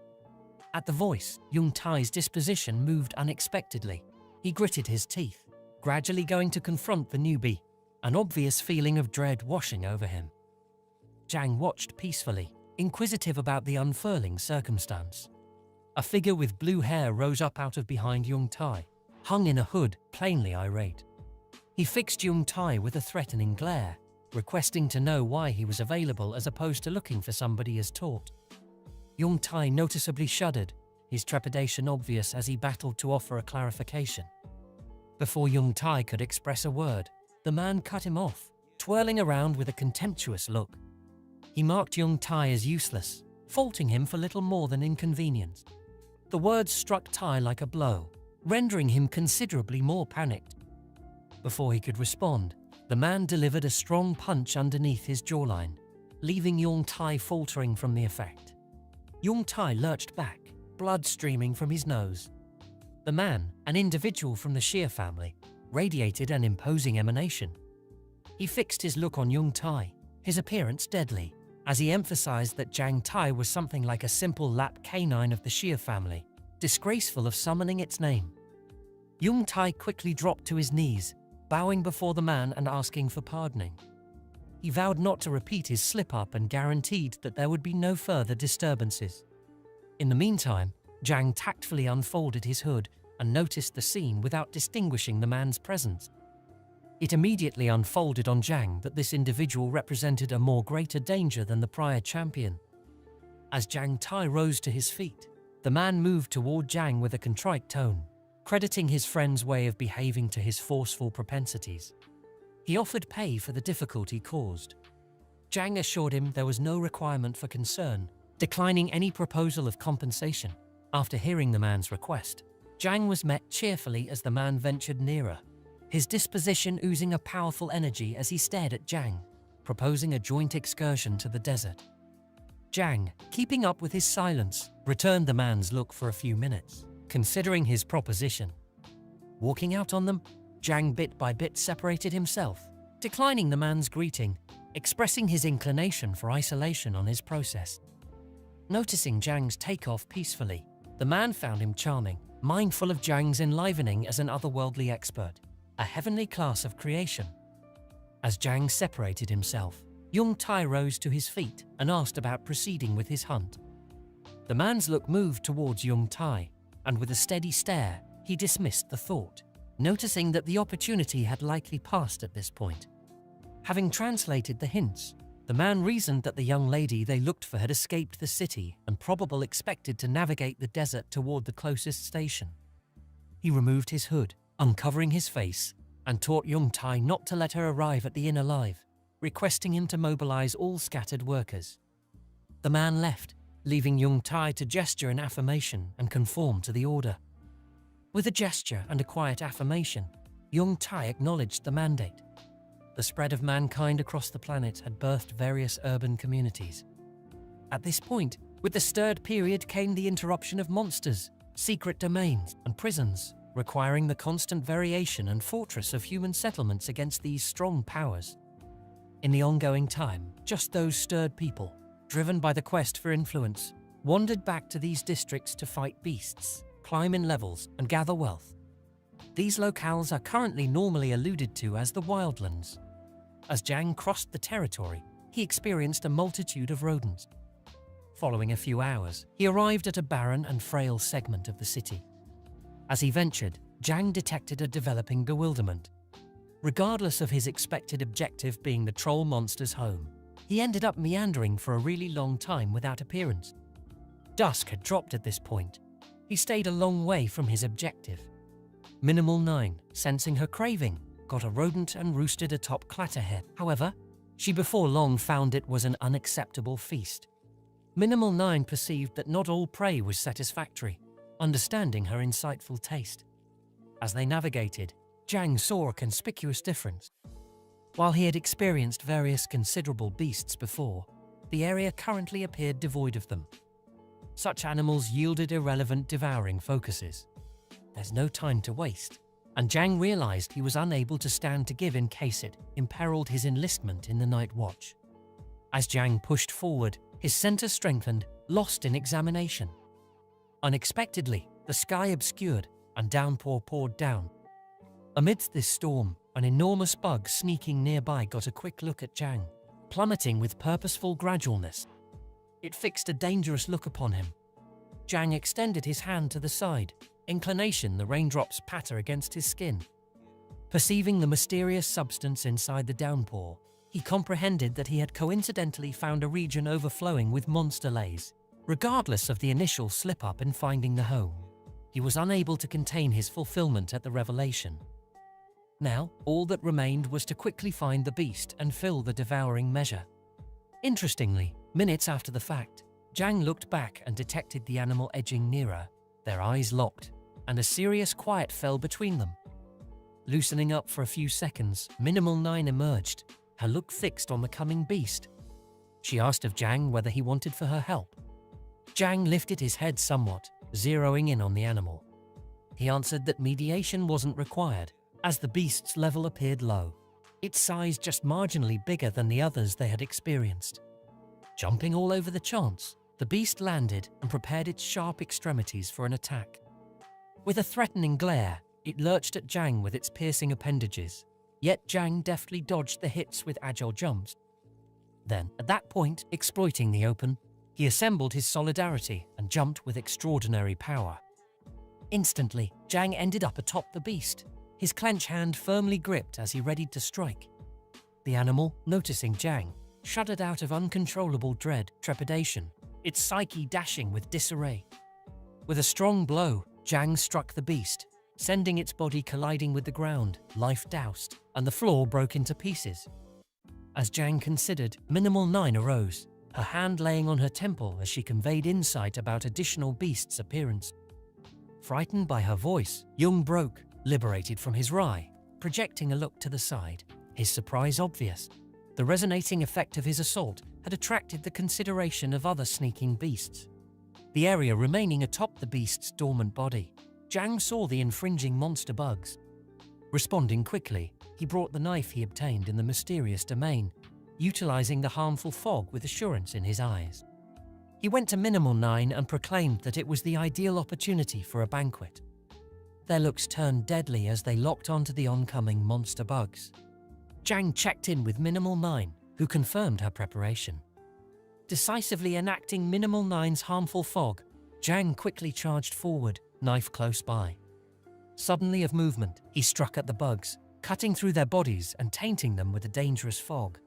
S2: At the voice, Yung Tai's disposition moved unexpectedly. He gritted his teeth, gradually going to confront the newbie, an obvious feeling of dread washing over him. Zhang watched peacefully, inquisitive about the unfurling circumstance. A figure with blue hair rose up out of behind Yung Tai, hung in a hood, plainly irate. He fixed Yung Tai with a threatening glare, requesting to know why he was available as opposed to looking for somebody as taught. Yung Tai noticeably shuddered, his trepidation obvious as he battled to offer a clarification. Before Yung Tai could express a word, the man cut him off, twirling around with a contemptuous look. He marked Yung Tai as useless, faulting him for little more than inconvenience. The words struck Tai like a blow, rendering him considerably more panicked. Before he could respond, the man delivered a strong punch underneath his jawline, leaving Yung Tai faltering from the effect. Yung Tai lurched back, blood streaming from his nose. The man, an individual from the Xia family, radiated an imposing emanation. He fixed his look on Yung Tai, his appearance deadly, as he emphasized that Zhang Tai was something like a simple lap canine of the Xia family, disgraceful of summoning its name. Yung Tai quickly dropped to his knees, bowing before the man and asking for pardoning. He vowed not to repeat his slip-up and guaranteed that there would be no further disturbances. In the meantime, Zhang tactfully unfolded his hood and noticed the scene without distinguishing the man's presence. It immediately unfolded on Zhang that this individual represented a more greater danger than the prior champion. As Zhang Tai rose to his feet, the man moved toward Zhang with a contrite tone, crediting his friend's way of behaving to his forceful propensities. He offered pay for the difficulty caused. Zhang assured him there was no requirement for concern, declining any proposal of compensation. After hearing the man's request, Zhang was met cheerfully as the man ventured nearer, his disposition oozing a powerful energy as he stared at Zhang, proposing a joint excursion to the desert. Zhang, keeping up with his silence, returned the man's look for a few minutes, considering his proposition. Walking out on them, Zhang bit by bit separated himself, declining the man's greeting, expressing his inclination for isolation on his process. Noticing Zhang's takeoff peacefully, the man found him charming, mindful of Zhang's enlivening as an otherworldly expert, a heavenly class of creation. As Zhang separated himself, Yung Tai rose to his feet and asked about proceeding with his hunt. The man's look moved towards Yung Tai, and with a steady stare, he dismissed the thought, noticing that the opportunity had likely passed at this point. Having translated the hints, The man reasoned that the young lady they looked for had escaped the city and probably expected to navigate the desert toward the closest station. He removed his hood, uncovering his face, and taught Young Tai not to let her arrive at the inn alive, requesting him to mobilize all scattered workers. The man left, leaving Young Tai to gesture an affirmation and conform to the order. With a gesture and a quiet affirmation, Young Tai acknowledged the mandate. The spread of mankind across the planet had birthed various urban communities. At this point, with the stirred period came the interruption of monsters, secret domains, and prisons, requiring the constant variation and fortress of human settlements against these strong powers. In the ongoing time, just those stirred people, driven by the quest for influence, wandered back to these districts to fight beasts, climb in levels, and gather wealth. These locales are currently normally alluded to as the wildlands. As Zhang crossed the territory, he experienced a multitude of rodents. Following a few hours, he arrived at a barren and frail segment of the city. As he ventured, Zhang detected a developing bewilderment. Regardless of his expected objective being the troll monster's home, he ended up meandering for a really long time without appearance. Dusk had dropped at this point. He stayed a long way from his objective. Minimal 9, sensing her craving, got a rodent and roosted atop Clatterhead. However, she before long found it was an unacceptable feast. Minimal 9 perceived that not all prey was satisfactory, understanding her insightful taste. As they navigated, Zhang saw a conspicuous difference. While he had experienced various considerable beasts before, the area currently appeared devoid of them. Such animals yielded irrelevant devouring focuses. There's no time to waste, and Zhang realized he was unable to stand to give in case it imperiled his enlistment in the night watch. As Zhang pushed forward, his center strengthened, lost in examination. Unexpectedly, the sky obscured, and downpour poured down. Amidst this storm, an enormous bug sneaking nearby got a quick look at Zhang, plummeting with purposeful gradualness. It fixed a dangerous look upon him. Zhang extended his hand to the side, inclination the raindrops patter against his skin. Perceiving the mysterious substance inside the downpour, he comprehended that he had coincidentally found a region overflowing with monster lays. Regardless of the initial slip-up in finding the home, he was unable to contain his fulfillment at the revelation. Now, all that remained was to quickly find the beast and fill the devouring measure. Interestingly, minutes after the fact, Zhang looked back and detected the animal edging nearer. Their eyes locked, and a serious quiet fell between them. Loosening up for a few seconds, Minimal 9 emerged, her look fixed on the coming beast. She asked of Zhang whether he wanted for her help. Zhang lifted his head somewhat, zeroing in on the animal. He answered that mediation wasn't required, as the beast's level appeared low, its size just marginally bigger than the others they had experienced. Jumping all over the chance, the beast landed and prepared its sharp extremities for an attack. With a threatening glare, it lurched at Zhang with its piercing appendages, yet Zhang deftly dodged the hits with agile jumps. Then, at that point, exploiting the open, he assembled his solidarity and jumped with extraordinary power. Instantly, Zhang ended up atop the beast, his clenched hand firmly gripped as he readied to strike. The animal, noticing Zhang, shuddered out of uncontrollable dread, trepidation, its psyche dashing with disarray. With a strong blow, Zhang struck the beast, sending its body colliding with the ground, life doused, and the floor broke into pieces. As Zhang considered, Minimal 9 arose, her hand laying on her temple as she conveyed insight about additional beast's appearance. Frightened by her voice, Jung broke, liberated from his wry, projecting a look to the side, his surprise obvious. The resonating effect of his assault had attracted the consideration of other sneaking beasts. The area remaining atop the beast's dormant body, Zhang saw the infringing monster bugs. Responding quickly, he brought the knife he obtained in the mysterious domain, utilizing the harmful fog with assurance in his eyes. He went to Minimal 9 and proclaimed that it was the ideal opportunity for a banquet. Their looks turned deadly as they locked onto the oncoming monster bugs. Zhang checked in with Minimal 9, who confirmed her preparation. Decisively enacting Minimal 9's harmful fog, Zhang quickly charged forward, knife close by. Suddenly of movement, he struck at the bugs, cutting through their bodies and tainting them with a dangerous fog.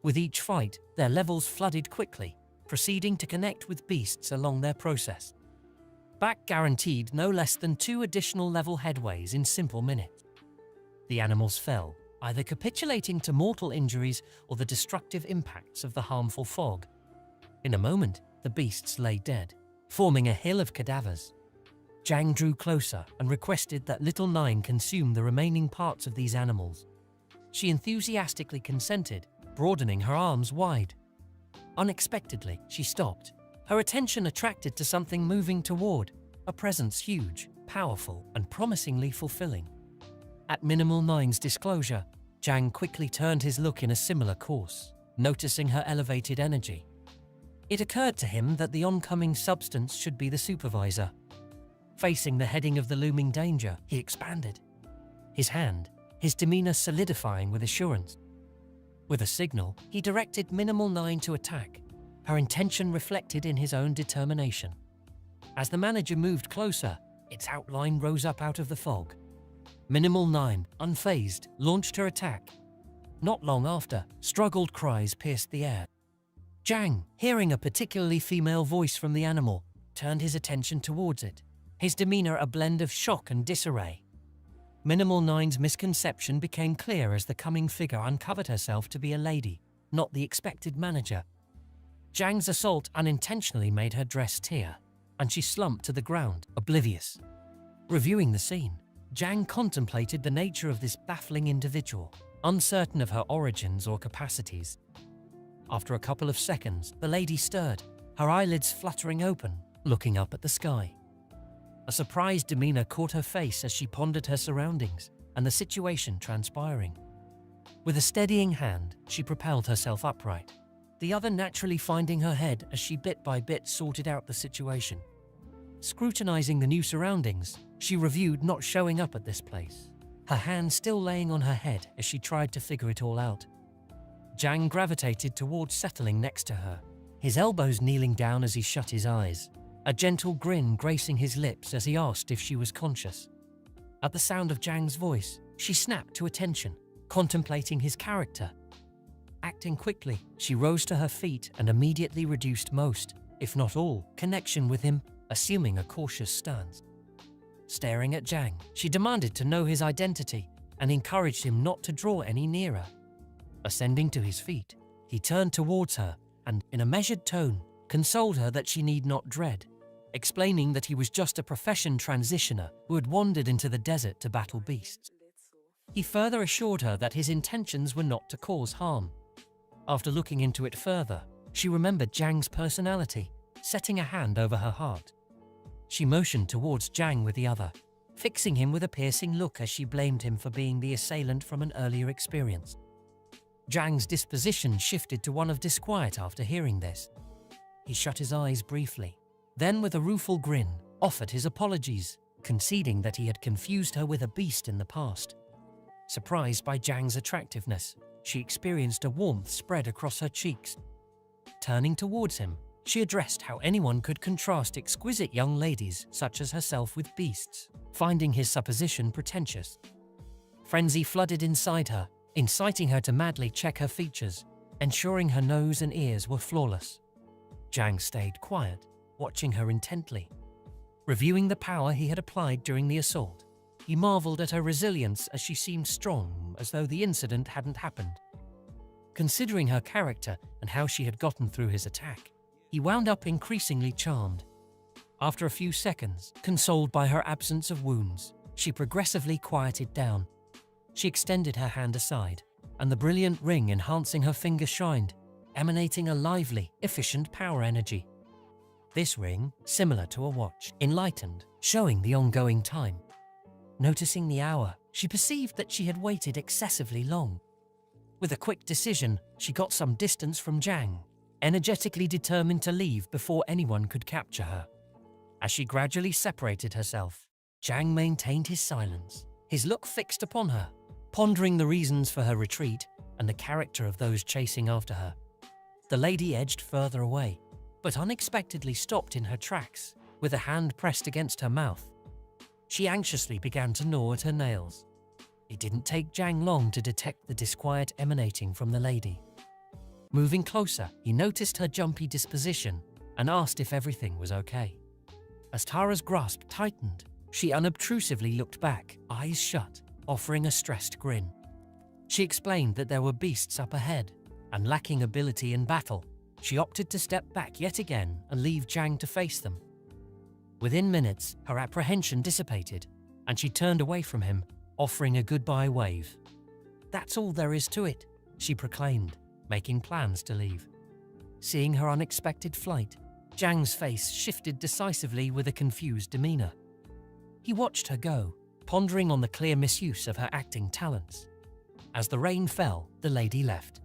S2: With each fight, their levels flooded quickly, proceeding to connect with beasts along their process. Back guaranteed no less than 2 additional level headways in simple minutes. The animals fell, either capitulating to mortal injuries or the destructive impacts of the harmful fog. In a moment, the beasts lay dead, forming a hill of cadavers. Zhang drew closer and requested that Little Nine consume the remaining parts of these animals. She enthusiastically consented, broadening her arms wide. Unexpectedly, she stopped, her attention attracted to something moving toward, a presence huge, powerful, and promisingly fulfilling. At Minimal Nine's disclosure, Zhang quickly turned his look in a similar course, noticing her elevated energy. It occurred to him that the oncoming substance should be the supervisor. Facing the heading of the looming danger, he expanded. His hand, his demeanor solidifying with assurance. With a signal, he directed Minimal Nine to attack, her intention reflected in his own determination. As the manager moved closer, its outline rose up out of the fog. Minimal Nine, unfazed, launched her attack. Not long after, struggled cries pierced the air. Zhang, hearing a particularly female voice from the animal, turned his attention towards it, his demeanor a blend of shock and disarray. Minimal Nine's misconception became clear as the coming figure uncovered herself to be a lady, not the expected manager. Zhang's assault unintentionally made her dress tear, and she slumped to the ground, oblivious. Reviewing the scene, Zhang contemplated the nature of this baffling individual, uncertain of her origins or capacities. After a couple of seconds, the lady stirred, her eyelids fluttering open, looking up at the sky. A surprised demeanor caught her face as she pondered her surroundings and the situation transpiring. With a steadying hand, she propelled herself upright, the other naturally finding her head as she bit by bit sorted out the situation. Scrutinizing the new surroundings, she reviewed not showing up at this place, her hand still laying on her head as she tried to figure it all out. Zhang gravitated towards settling next to her, his elbows kneeling down as he shut his eyes, a gentle grin gracing his lips as he asked if she was conscious. At the sound of Zhang's voice, she snapped to attention, contemplating his character. Acting quickly, she rose to her feet and immediately reduced most, if not all, connection with him, assuming a cautious stance. Staring at Zhang, she demanded to know his identity and encouraged him not to draw any nearer. Ascending to his feet, he turned towards her and, in a measured tone, consoled her that she need not dread, explaining that he was just a profession transitioner who had wandered into the desert to battle beasts. He further assured her that his intentions were not to cause harm. After looking into it further, she remembered Zhang's personality, setting a hand over her heart. She motioned towards Zhang with the other, fixing him with a piercing look as she blamed him for being the assailant from an earlier experience. Zhang's disposition shifted to one of disquiet after hearing this. He shut his eyes briefly, then with a rueful grin, offered his apologies, conceding that he had confused her with a beast in the past. Surprised by Zhang's attractiveness, she experienced a warmth spread across her cheeks. Turning towards him, she addressed how anyone could contrast exquisite young ladies such as herself with beasts, finding his supposition pretentious. Frenzy flooded inside her, inciting her to madly check her features, ensuring her nose and ears were flawless. Zhang stayed quiet, watching her intently. Reviewing the power he had applied during the assault, he marveled at her resilience as she seemed strong, as though the incident hadn't happened. Considering her character and how she had gotten through his attack, he wound up increasingly charmed. After a few seconds, consoled by her absence of wounds, she progressively quieted down. She extended her hand aside, and the brilliant ring enhancing her finger shined, emanating a lively, efficient power energy. This ring, similar to a watch, enlightened, showing the ongoing time. Noticing the hour, she perceived that she had waited excessively long. With a quick decision, she got some distance from Zhang, energetically determined to leave before anyone could capture her. As she gradually separated herself, Zhang maintained his silence, his look fixed upon her, pondering the reasons for her retreat and the character of those chasing after her. The lady edged further away, but unexpectedly stopped in her tracks, with a hand pressed against her mouth. She anxiously began to gnaw at her nails. It didn't take Zhang long to detect the disquiet emanating from the lady. Moving closer, he noticed her jumpy disposition and asked if everything was okay. As Tara's grasp tightened, she unobtrusively looked back, eyes shut, offering a stressed grin. She explained that there were beasts up ahead, and lacking ability in battle, she opted to step back yet again and leave Zhang to face them. Within minutes, her apprehension dissipated, and she turned away from him, offering a goodbye wave. "That's all there is to it," she proclaimed, making plans to leave. Seeing her unexpected flight, Zhang's face shifted decisively with a confused demeanor. He watched her go, pondering on the clear misuse of her acting talents. As the rain fell, the lady left.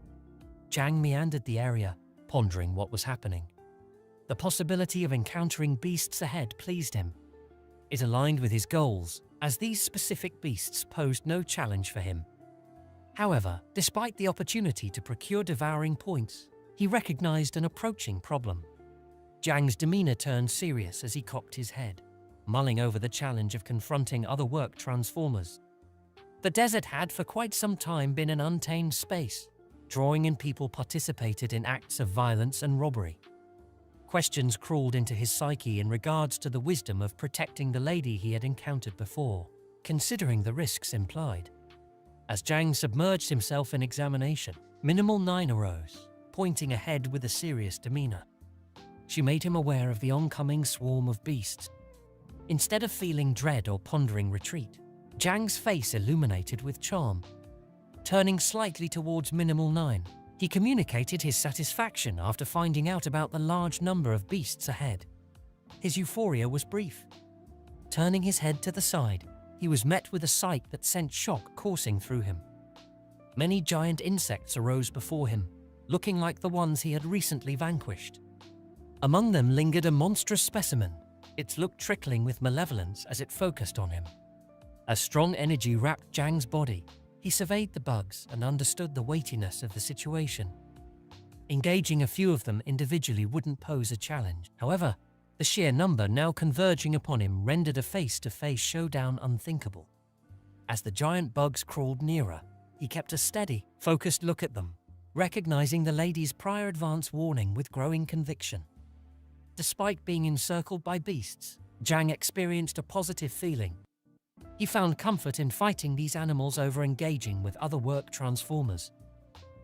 S2: Zhang meandered the area, pondering what was happening. The possibility of encountering beasts ahead pleased him. It aligned with his goals, as these specific beasts posed no challenge for him. However, despite the opportunity to procure devouring points, he recognized an approaching problem. Zhang's demeanor turned serious as he cocked his head, mulling over the challenge of confronting other work transformers. The desert had for quite some time been an untamed space, drawing in people participated in acts of violence and robbery. Questions crawled into his psyche in regards to the wisdom of protecting the lady he had encountered before, considering the risks implied. As Zhang submerged himself in examination, Minimal 9 arose, pointing ahead with a serious demeanor. She made him aware of the oncoming swarm of beasts. Instead of feeling dread or pondering retreat, Zhang's face illuminated with charm. Turning slightly towards Minimal 9, he communicated his satisfaction after finding out about the large number of beasts ahead. His euphoria was brief. Turning his head to the side, he was met with a sight that sent shock coursing through him. Many giant insects arose before him, looking like the ones he had recently vanquished. Among them lingered a monstrous specimen, its look trickling with malevolence as it focused on him. As strong energy wrapped Zhang's body, he surveyed the bugs and understood the weightiness of the situation. Engaging a few of them individually wouldn't pose a challenge. However, the sheer number now converging upon him rendered a face-to-face showdown unthinkable. As the giant bugs crawled nearer, he kept a steady, focused look at them, recognizing the lady's prior advance warning with growing conviction. Despite being encircled by beasts, Zhang experienced a positive feeling. He found comfort in fighting these animals over engaging with other work transformers.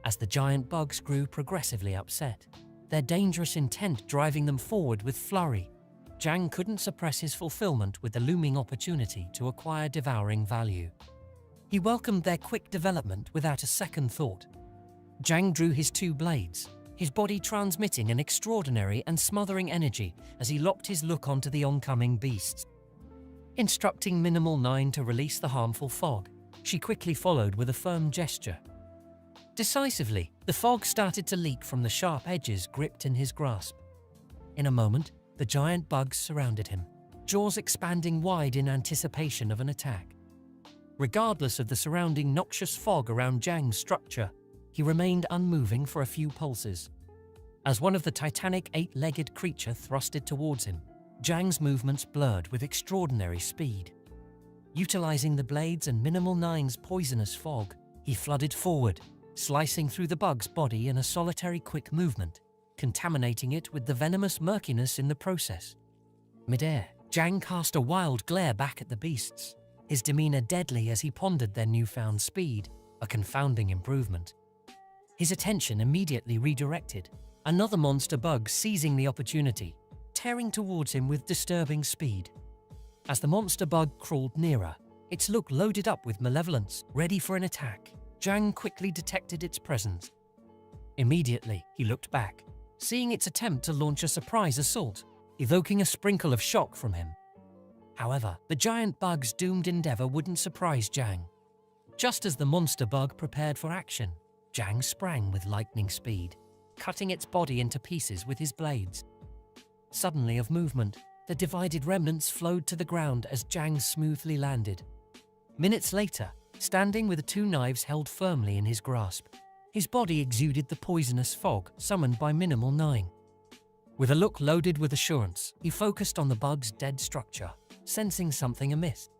S2: As the giant bugs grew progressively upset, their dangerous intent driving them forward with flurry, Zhang couldn't suppress his fulfillment with the looming opportunity to acquire devouring value. He welcomed their quick development without a second thought. Zhang drew his two blades, his body transmitting an extraordinary and smothering energy as he locked his look onto the oncoming beasts. Instructing Minimal 9 to release the harmful fog, she quickly followed with a firm gesture. Decisively, the fog started to leak from the sharp edges gripped in his grasp. In a moment, the giant bugs surrounded him, jaws expanding wide in anticipation of an attack. Regardless of the surrounding noxious fog around Zhang's structure, he remained unmoving for a few pulses. As one of the titanic eight-legged creature thrusted towards him, Zhang's movements blurred with extraordinary speed. Utilizing the blades and Minimal 9's poisonous fog, he flooded forward, slicing through the bug's body in a solitary quick movement, contaminating it with the venomous murkiness in the process. Midair, Zhang cast a wild glare back at the beasts, his demeanor deadly as he pondered their newfound speed, a confounding improvement. His attention immediately redirected, another monster bug seizing the opportunity, tearing towards him with disturbing speed. As the monster bug crawled nearer, its look loaded up with malevolence, ready for an attack, Zhang quickly detected its presence. Immediately, he looked back, seeing its attempt to launch a surprise assault, evoking a sprinkle of shock from him. However, the giant bug's doomed endeavor wouldn't surprise Zhang. Just as the monster bug prepared for action, Zhang sprang with lightning speed, cutting its body into pieces with his blades. Suddenly of movement, the divided remnants flowed to the ground as Zhang smoothly landed. Minutes later, standing with the two knives held firmly in his grasp, his body exuded the poisonous fog summoned by Minimal 9. With a look loaded with assurance, he focused on the bug's dead structure, sensing something amiss.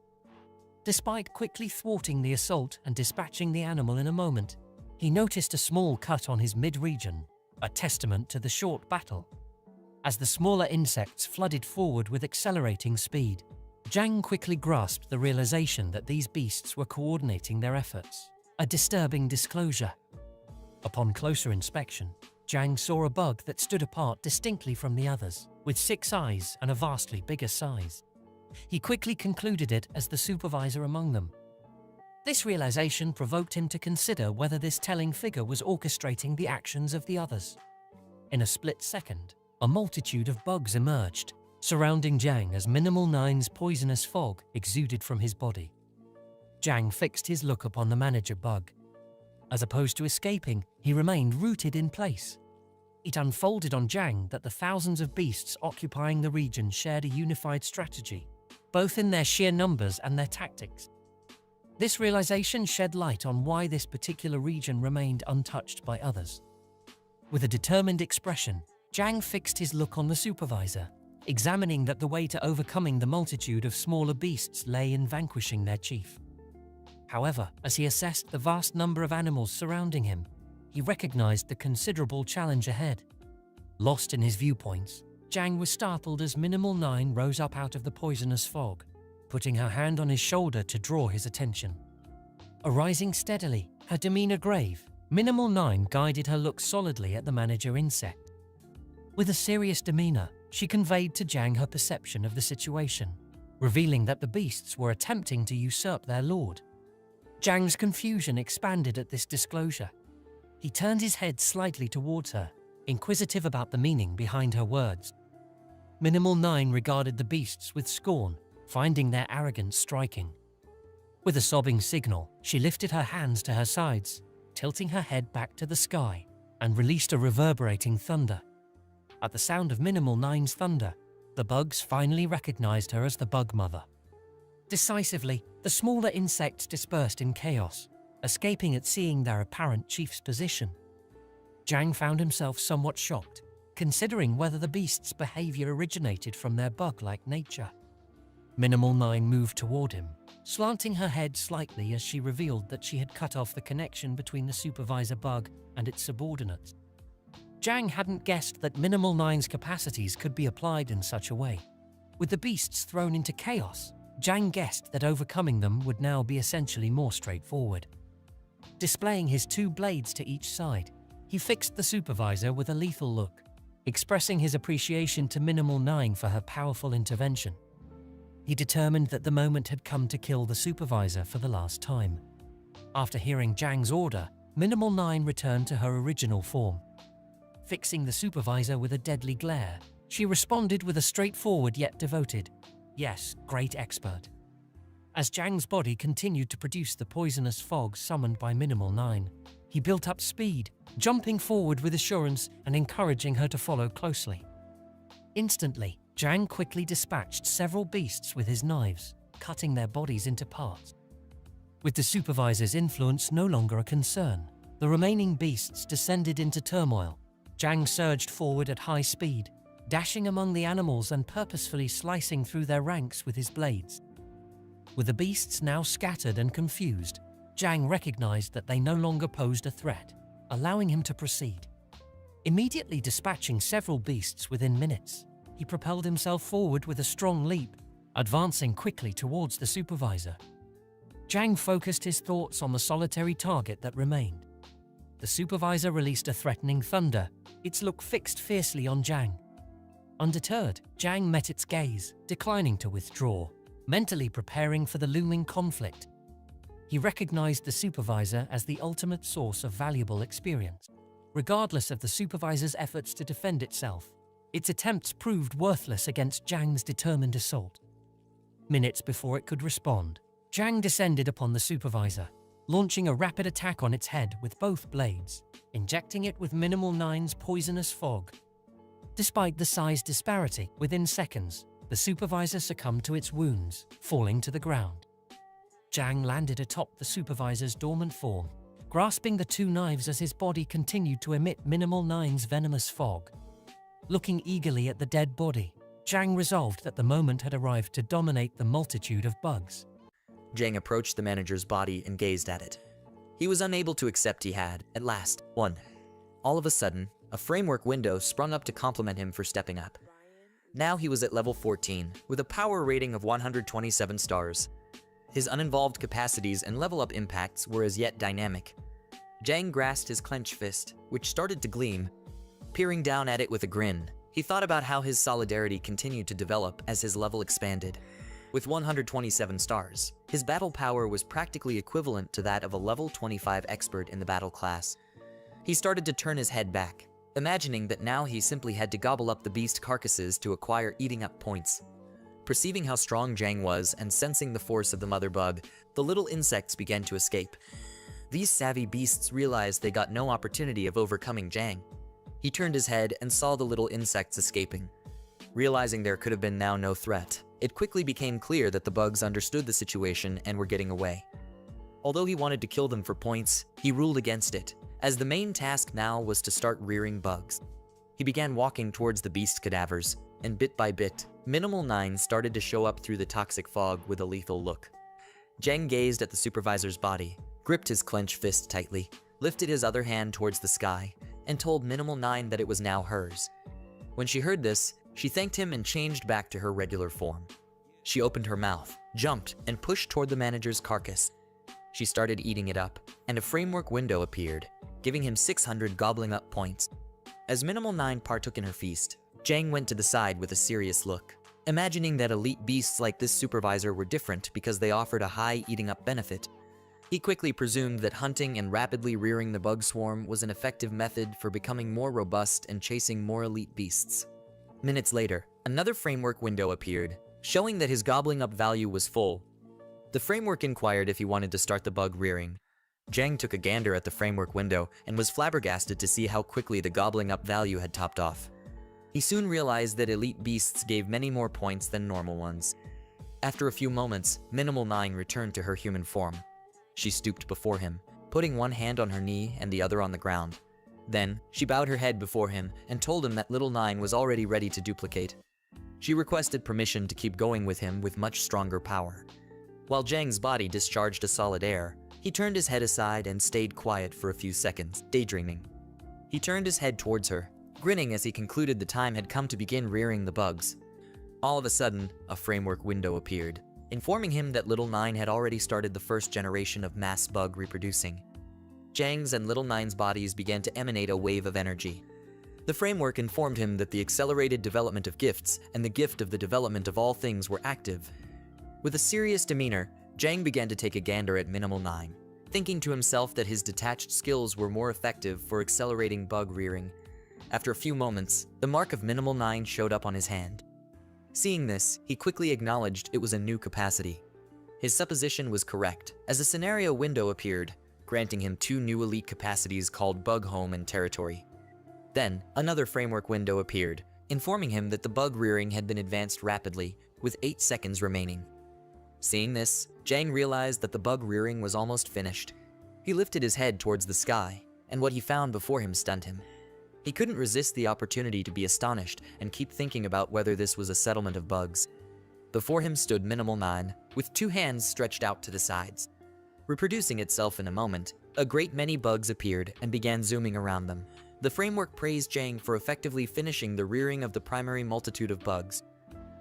S2: Despite quickly thwarting the assault and dispatching the animal in a moment, he noticed a small cut on his mid-region, a testament to the short battle. As the smaller insects flooded forward with accelerating speed, Zhang quickly grasped the realization that these beasts were coordinating their efforts, a disturbing disclosure. Upon closer inspection, Zhang saw a bug that stood apart distinctly from the others, with 6 eyes and a vastly bigger size. He quickly concluded it as the supervisor among them. This realization provoked him to consider whether this telling figure was orchestrating the actions of the others. In a split second, a multitude of bugs emerged, surrounding Zhang as Minimal Nine's poisonous fog exuded from his body. Zhang fixed his look upon the manager bug. As opposed to escaping, he remained rooted in place. It unfolded on Zhang that the thousands of beasts occupying the region shared a unified strategy, both in their sheer numbers and their tactics. This realization shed light on why this particular region remained untouched by others. With a determined expression, Zhang fixed his look on the supervisor, examining that the way to overcoming the multitude of smaller beasts lay in vanquishing their chief. However, as he assessed the vast number of animals surrounding him, he recognized the considerable challenge ahead. Lost in his viewpoints, Zhang was startled as Minimal Nine rose up out of the poisonous fog, putting her hand on his shoulder to draw his attention. Arising steadily, her demeanor grave, Minimal Nine guided her look solidly at the manager insect. With a serious demeanor, she conveyed to Zhang her perception of the situation, revealing that the beasts were attempting to usurp their lord. Zhang's confusion expanded at this disclosure. He turned his head slightly towards her, inquisitive about the meaning behind her words. Minimal Nine regarded the beasts with scorn, finding their arrogance striking. With a sobbing signal, she lifted her hands to her sides, tilting her head back to the sky, and released a reverberating thunder. At the sound of Minimal Nine's thunder, the bugs finally recognized her as the Bug Mother. Decisively, the smaller insects dispersed in chaos, escaping at seeing their apparent chief's position. Zhang found himself somewhat shocked, considering whether the beast's behavior originated from their bug-like nature. Minimal Nine moved toward him, slanting her head slightly as she revealed that she had cut off the connection between the supervisor bug and its subordinates. Zhang hadn't guessed that Minimal Nine's capacities could be applied in such a way. With the beasts thrown into chaos, Zhang guessed that overcoming them would now be essentially more straightforward. Displaying his 2 blades to each side, he fixed the supervisor with a lethal look, expressing his appreciation to Minimal Nine for her powerful intervention. He determined that the moment had come to kill the supervisor for the last time. After hearing Zhang's order, Minimal Nine returned to her original form. Fixing the supervisor with a deadly glare, she responded with a straightforward yet devoted, "Yes, great expert." As Zhang's body continued to produce the poisonous fog summoned by Minimal Nine, he built up speed, jumping forward with assurance and encouraging her to follow closely. Instantly, Zhang quickly dispatched several beasts with his knives, cutting their bodies into parts. With the supervisor's influence no longer a concern, the remaining beasts descended into turmoil. Zhang surged forward at high speed, dashing among the animals and purposefully slicing through their ranks with his blades. With the beasts now scattered and confused, Zhang recognized that they no longer posed a threat, allowing him to proceed. Immediately dispatching several beasts within minutes, he propelled himself forward with a strong leap, advancing quickly towards the supervisor. Zhang focused his thoughts on the solitary target that remained. The supervisor released a threatening thunder, its look fixed fiercely on Zhang. Undeterred, Zhang met its gaze, declining to withdraw, mentally preparing for the looming conflict. He recognized the supervisor as the ultimate source of valuable experience. Regardless of the supervisor's efforts to defend itself, its attempts proved worthless against Zhang's determined assault. Minutes before it could respond, Zhang descended upon the supervisor, launching a rapid attack on its head with both blades, injecting it with Minimal Nine's poisonous fog. Despite the size disparity, within seconds, the supervisor succumbed to its wounds, falling to the ground. Zhang landed atop the supervisor's dormant form, grasping the 2 knives as his body continued to emit Minimal Nine's venomous fog. Looking eagerly at the dead body, Zhang resolved that the moment had arrived to dominate the multitude of bugs.
S4: Zhang approached the manager's body and gazed at it. He was unable to accept he had, at last, won. All of a sudden, a framework window sprung up to compliment him for stepping up. Now he was at level 14, with a power rating of 127 stars. His uninvolved capacities and level-up impacts were as yet dynamic. Jang grasped his clenched fist, which started to gleam. Peering down at it with a grin, he thought about how his solidarity continued to develop as his level expanded. With 127 stars, his battle power was practically equivalent to that of a level 25 expert in the battle class. He started to turn his head back, imagining that now he simply had to gobble up the beast carcasses to acquire eating up points. Perceiving how strong Jang was and sensing the force of the mother bug, the little insects began to escape. These savvy beasts realized they got no opportunity of overcoming Jang. He turned his head and saw the little insects escaping. Realizing there could have been now no threat, it quickly became clear that the bugs understood the situation and were getting away. Although he wanted to kill them for points, he ruled against it, as the main task now was to start rearing bugs. He began walking towards the beast cadavers, and bit by bit, Minimal 9 started to show up through the toxic fog with a lethal look. Jang gazed at the supervisor's body, gripped his clenched fist tightly, lifted his other hand towards the sky, and told Minimal 9 that it was now hers. When she heard this, she thanked him and changed back to her regular form. She opened her mouth, jumped, and pushed toward the manager's carcass. She started eating it up, and a framework window appeared, giving him 600 gobbling up points. As Minimal 9 partook in her feast, Jang went to the side with a serious look, imagining that elite beasts like this supervisor were different because they offered a high eating up benefit. He quickly presumed that hunting and rapidly rearing the bug swarm was an effective method for becoming more robust and chasing more elite beasts. Minutes later, another framework window appeared, showing that his gobbling up value was full. The framework inquired if he wanted to start the bug rearing. Jang took a gander at the framework window and was flabbergasted to see how quickly the gobbling up value had topped off. He soon realized that elite beasts gave many more points than normal ones. After a few moments, Minimal 9 returned to her human form. She stooped before him, putting one hand on her knee and the other on the ground. Then, she bowed her head before him and told him that Little 9 was already ready to duplicate. She requested permission to keep going with him with much stronger power. While Jang's body discharged a solid air, he turned his head aside and stayed quiet for a few seconds, daydreaming. He turned his head towards her, grinning as he concluded the time had come to begin rearing the bugs. All of a sudden, a framework window appeared, informing him that Little 9 had already started the first generation of mass bug reproducing. Jang's and Little 9's bodies began to emanate a wave of energy. The framework informed him that the accelerated development of gifts and the gift of the development of all things were active. With a serious demeanor, Jang began to take a gander at Minimal 9, thinking to himself that his detached skills were more effective for accelerating bug rearing. After a few moments, the mark of Minimal 9 showed up on his hand. Seeing this, he quickly acknowledged it was a new capacity. His supposition was correct, as a scenario window appeared, granting him 2 new elite capacities called Bug Home and Territory. Then, another framework window appeared, informing him that the bug rearing had been advanced rapidly, with 8 seconds remaining. Seeing this, Jang realized that the bug rearing was almost finished. He lifted his head towards the sky, and what he found before him stunned him. He couldn't resist the opportunity to be astonished and keep thinking about whether this was a settlement of bugs. Before him stood Minimal 9, with 2 hands stretched out to the sides. Reproducing itself in a moment, a great many bugs appeared and began zooming around them. The framework praised Jang for effectively finishing the rearing of the primary multitude of bugs.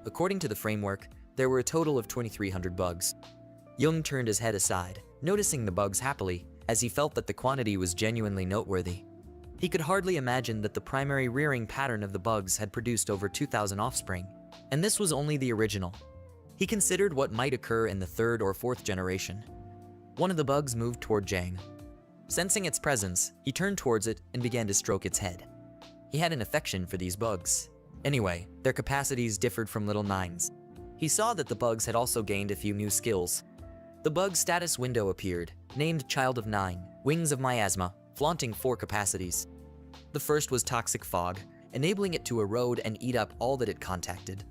S4: According to the framework, there were a total of 2,300 bugs. Jung turned his head aside, noticing the bugs happily, as he felt that the quantity was genuinely noteworthy. He could hardly imagine that the primary rearing pattern of the bugs had produced over 2,000 offspring, and this was only the original. He considered what might occur in the 3rd or 4th generation. One of the bugs moved toward Jang. Sensing its presence, he turned towards it and began to stroke its head. He had an affection for these bugs. Anyway, their capacities differed from Little 9's. He saw that the bugs had also gained a few new skills. The bug status window appeared, named Child of 9, Wings of Miasma, flaunting 4 capacities. The first was Toxic Fog, enabling it to erode and eat up all that it contacted.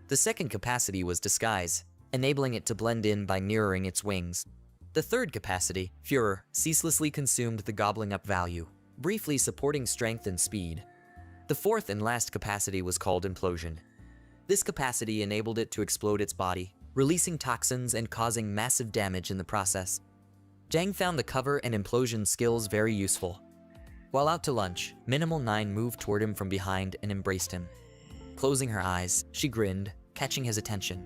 S4: The second capacity was Disguise, enabling it to blend in by mirroring its wings. The third capacity, Furor, ceaselessly consumed the gobbling up value, briefly supporting strength and speed. The fourth and last capacity was called Implosion. This capacity enabled it to explode its body, releasing toxins and causing massive damage in the process. Jang found the cover and implosion skills very useful. While out to lunch, Minimal 9 moved toward him from behind and embraced him. Closing her eyes, she grinned, catching his attention.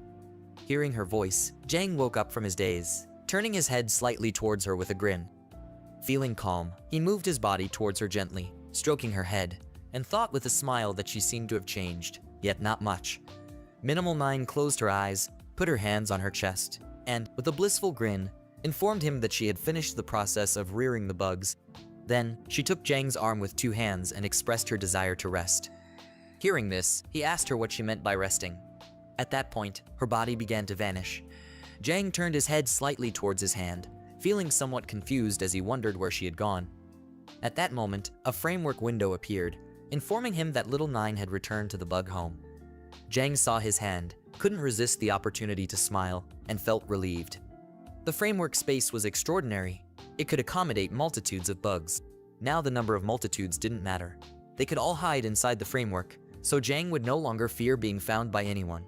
S4: Hearing her voice, Jang woke up from his daze, turning his head slightly towards her with a grin. Feeling calm, he moved his body towards her gently, stroking her head, and thought with a smile that she seemed to have changed, yet not much. Minimal 9 closed her eyes, put her hands on her chest, and, with a blissful grin, informed him that she had finished the process of rearing the bugs. Then, she took Jang's arm with 2 hands and expressed her desire to rest. Hearing this, he asked her what she meant by resting. At that point, her body began to vanish. Jang turned his head slightly towards his hand, feeling somewhat confused as he wondered where she had gone. At that moment, a framework window appeared, informing him that Little 9 had returned to the bug home. Jang saw his hand, couldn't resist the opportunity to smile, and felt relieved. The framework space was extraordinary. It could accommodate multitudes of bugs. Now the number of multitudes didn't matter. They could all hide inside the framework, so Jang would no longer fear being found by anyone.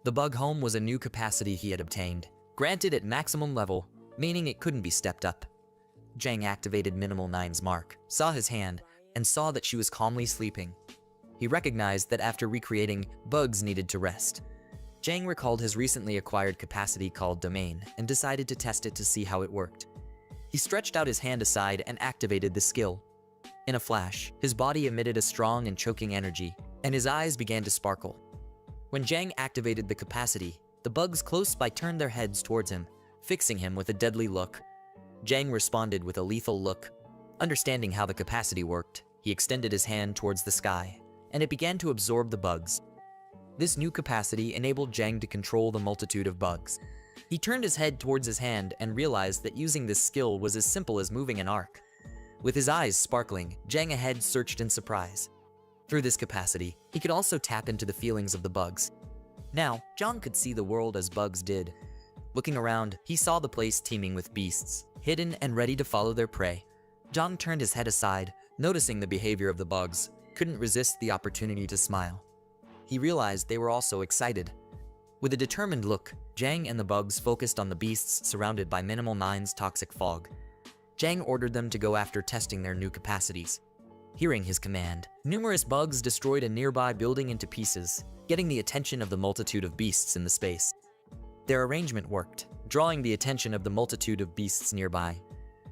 S4: The bug home was a new capacity he had obtained, granted at maximum level, meaning it couldn't be stepped up. Jang activated Minimal 9's mark, saw his hand, and saw that she was calmly sleeping. He recognized that after recreating, bugs needed to rest. Jang recalled his recently acquired capacity called Domain and decided to test it to see how it worked. He stretched out his hand aside and activated the skill. In a flash, his body emitted a strong and choking energy, and his eyes began to sparkle. When Jang activated the capacity, the bugs close by turned their heads towards him, fixing him with a deadly look. Jang responded with a lethal look. Understanding how the capacity worked, he extended his hand towards the sky, and it began to absorb the bugs. This new capacity enabled Jang to control the multitude of bugs. He turned his head towards his hand and realized that using this skill was as simple as moving an arc. With his eyes sparkling, Jang ahead searched in surprise. Through this capacity, he could also tap into the feelings of the bugs. Now, Jang could see the world as bugs did. Looking around, he saw the place teeming with beasts, hidden and ready to follow their prey. Jang turned his head aside, noticing the behavior of the bugs, couldn't resist the opportunity to smile. He realized they were also excited. With a determined look, Jang and the bugs focused on the beasts surrounded by Minimal 9's toxic fog. Jang ordered them to go after testing their new capacities. Hearing his command, numerous bugs destroyed a nearby building into pieces, getting the attention of the multitude of beasts in the space. Their arrangement worked, drawing the attention of the multitude of beasts nearby.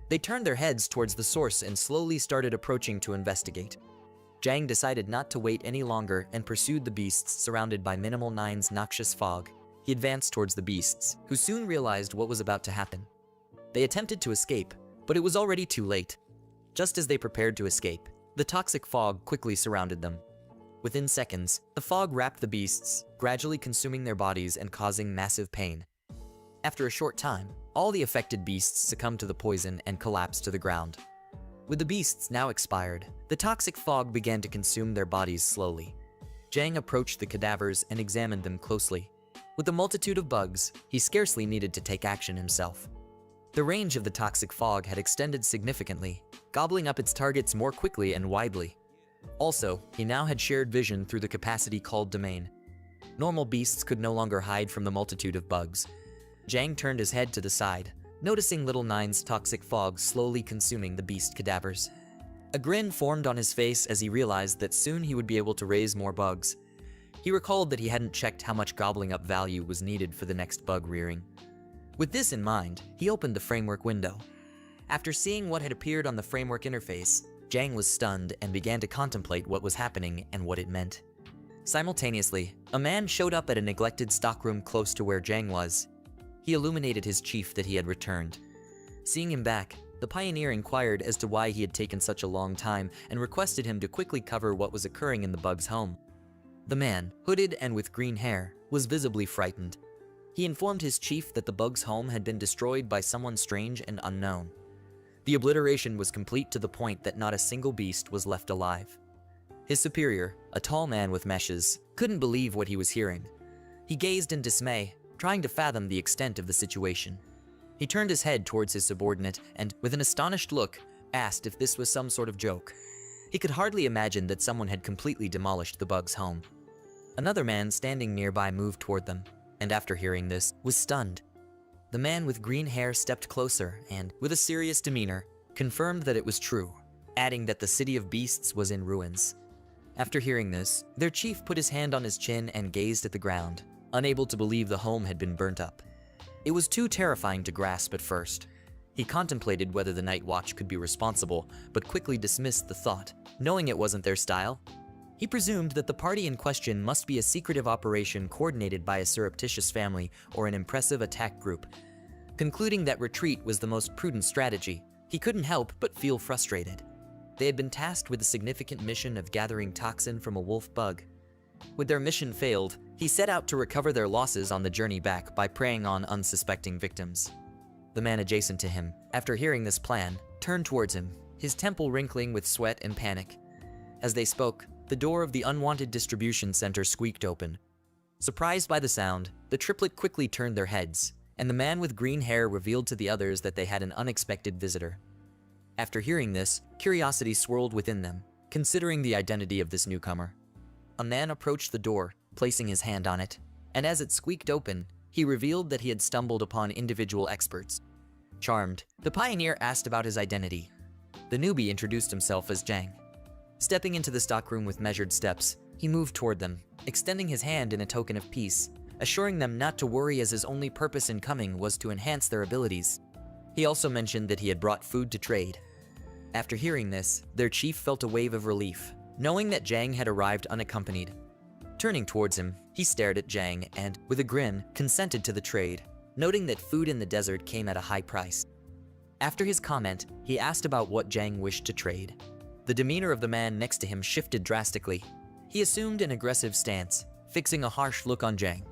S4: They turned their heads towards the source and slowly started approaching to investigate. Jang decided not to wait any longer and pursued the beasts surrounded by Minimal 9's noxious fog. He advanced towards the beasts, who soon realized what was about to happen. They attempted to escape, but it was already too late. Just as they prepared to escape, the toxic fog quickly surrounded them. Within seconds, the fog wrapped the beasts, gradually consuming their bodies and causing massive pain. After a short time, all the affected beasts succumbed to the poison and collapsed to the ground. With the beasts now expired, the toxic fog began to consume their bodies slowly. Jang approached the cadavers and examined them closely. With the multitude of bugs, he scarcely needed to take action himself. The range of the toxic fog had extended significantly, gobbling up its targets more quickly and widely. Also, he now had shared vision through the capacity called Domain. Normal beasts could no longer hide from the multitude of bugs. Jang turned his head to the side, noticing Little 9's toxic fog slowly consuming the beast cadavers. A grin formed on his face as he realized that soon he would be able to raise more bugs. He recalled that he hadn't checked how much gobbling up value was needed for the next bug rearing. With this in mind, he opened the framework window. After seeing what had appeared on the framework interface, Jang was stunned and began to contemplate what was happening and what it meant. Simultaneously, a man showed up at a neglected stockroom close to where Jang was. He illuminated his chief that he had returned. Seeing him back, the pioneer inquired as to why he had taken such a long time and requested him to quickly cover what was occurring in the bug's home. The man, hooded and with green hair, was visibly frightened. He informed his chief that the bug's home had been destroyed by someone strange and unknown. The obliteration was complete to the point that not a single beast was left alive. His superior, a tall man with meshes, couldn't believe what he was hearing. He gazed in dismay, trying to fathom the extent of the situation. He turned his head towards his subordinate and, with an astonished look, asked if this was some sort of joke. He could hardly imagine that someone had completely demolished the bug's home. Another man standing nearby moved toward them, and after hearing this, was stunned. The man with green hair stepped closer and, with a serious demeanor, confirmed that it was true. adding that the city of beasts was in ruins. After hearing this, their chief put his hand on his chin and gazed at the ground, unable to believe the home had been burnt up. It was too terrifying to grasp at first. He contemplated whether the Night Watch could be responsible, but quickly dismissed the thought, knowing it wasn't their style. He presumed that the party in question must be a secretive operation coordinated by a surreptitious family or an impressive attack group. Concluding that retreat was the most prudent strategy, he couldn't help but feel frustrated. They had been tasked with the significant mission of gathering toxin from a wolf bug. With their mission failed, he set out to recover their losses on the journey back by preying on unsuspecting victims. The man adjacent to him, after hearing this plan, turned towards him, his temple wrinkling with sweat and panic. As they spoke, the door of the unwanted distribution center squeaked open. Surprised by the sound, the triplet quickly turned their heads, and the man with green hair revealed to the others that they had an unexpected visitor. After hearing this, curiosity swirled within them, considering the identity of this newcomer. A man approached the door, placing his hand on it, and as it squeaked open, he revealed that he had stumbled upon individual experts. Charmed, the pioneer asked about his identity. The newbie introduced himself as Jang. Stepping into the stockroom with measured steps, he moved toward them, extending his hand in a token of peace, assuring them not to worry as his only purpose in coming was to enhance their abilities. He also mentioned that he had brought food to trade. After hearing this, their chief felt a wave of relief, knowing that Jang had arrived unaccompanied. Turning towards him, he stared at Jang and, with a grin, consented to the trade, noting that food in the desert came at a high price. After his comment, he asked about what Jang wished to trade. The demeanor of the man next to him shifted drastically. He assumed an aggressive stance, fixing a harsh look on Jang.